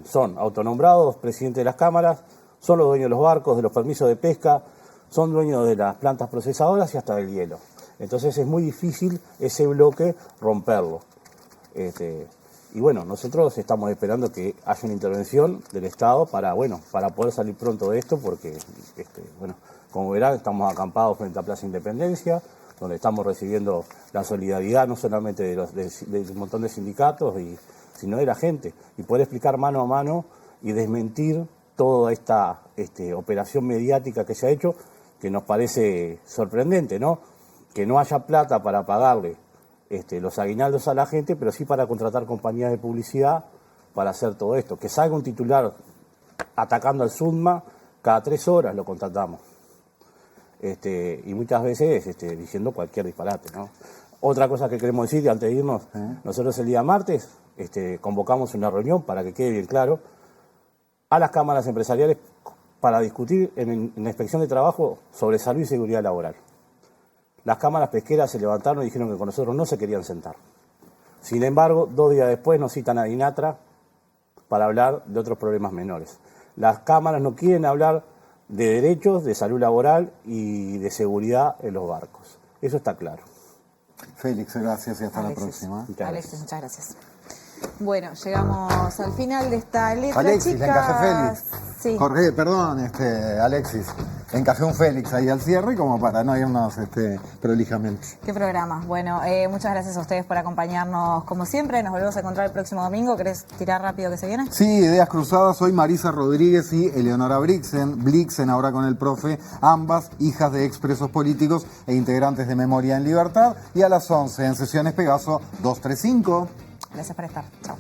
son autonombrados presidentes de las cámaras, son los dueños de los barcos, de los permisos de pesca, son dueños de las plantas procesadoras y hasta del hielo. Entonces es muy difícil ese bloque romperlo. Y bueno, nosotros estamos esperando que haya una intervención del Estado para poder salir pronto de esto, porque, como verán, estamos acampados frente a Plaza Independencia, donde estamos recibiendo la solidaridad no solamente de un montón de sindicatos, sino de la gente, y poder explicar mano a mano y desmentir toda esta operación mediática que se ha hecho, que nos parece sorprendente, ¿no? Que no haya plata para pagarle los aguinaldos a la gente, pero sí para contratar compañías de publicidad para hacer todo esto. Que salga un titular atacando al SUDMA, cada 3 horas lo contratamos. Y muchas veces diciendo cualquier disparate, ¿no? Otra cosa que queremos decir, antes de irnos, nosotros el día martes convocamos una reunión, para que quede bien claro, a las cámaras empresariales para discutir en la inspección de trabajo sobre salud y seguridad laboral. Las cámaras pesqueras se levantaron y dijeron que con nosotros no se querían sentar. Sin embargo, 2 días después nos citan a DINATRA para hablar de otros problemas menores. Las cámaras no quieren hablar de derechos, de salud laboral y de seguridad en los barcos. Eso está claro. Félix, gracias y hasta la próxima. Alexis, muchas gracias. Bueno, llegamos al final de esta letra, Alexis, chicas. le encajé Félix. Sí. Jorge, perdón, Alexis. Encajé un Félix ahí al cierre, como para no irnos prolijamente. Qué programa. Bueno, muchas gracias a ustedes por acompañarnos como siempre. Nos volvemos a encontrar el próximo domingo. ¿Querés tirar rápido que se viene? Sí, Ideas Cruzadas. Hoy Marisa Rodríguez y Eleonora Blixen, ahora con el profe, ambas hijas de expresos políticos e integrantes de Memoria en Libertad. Y a las 11 en Sesiones Pegaso 235. Gracias por estar. Chao.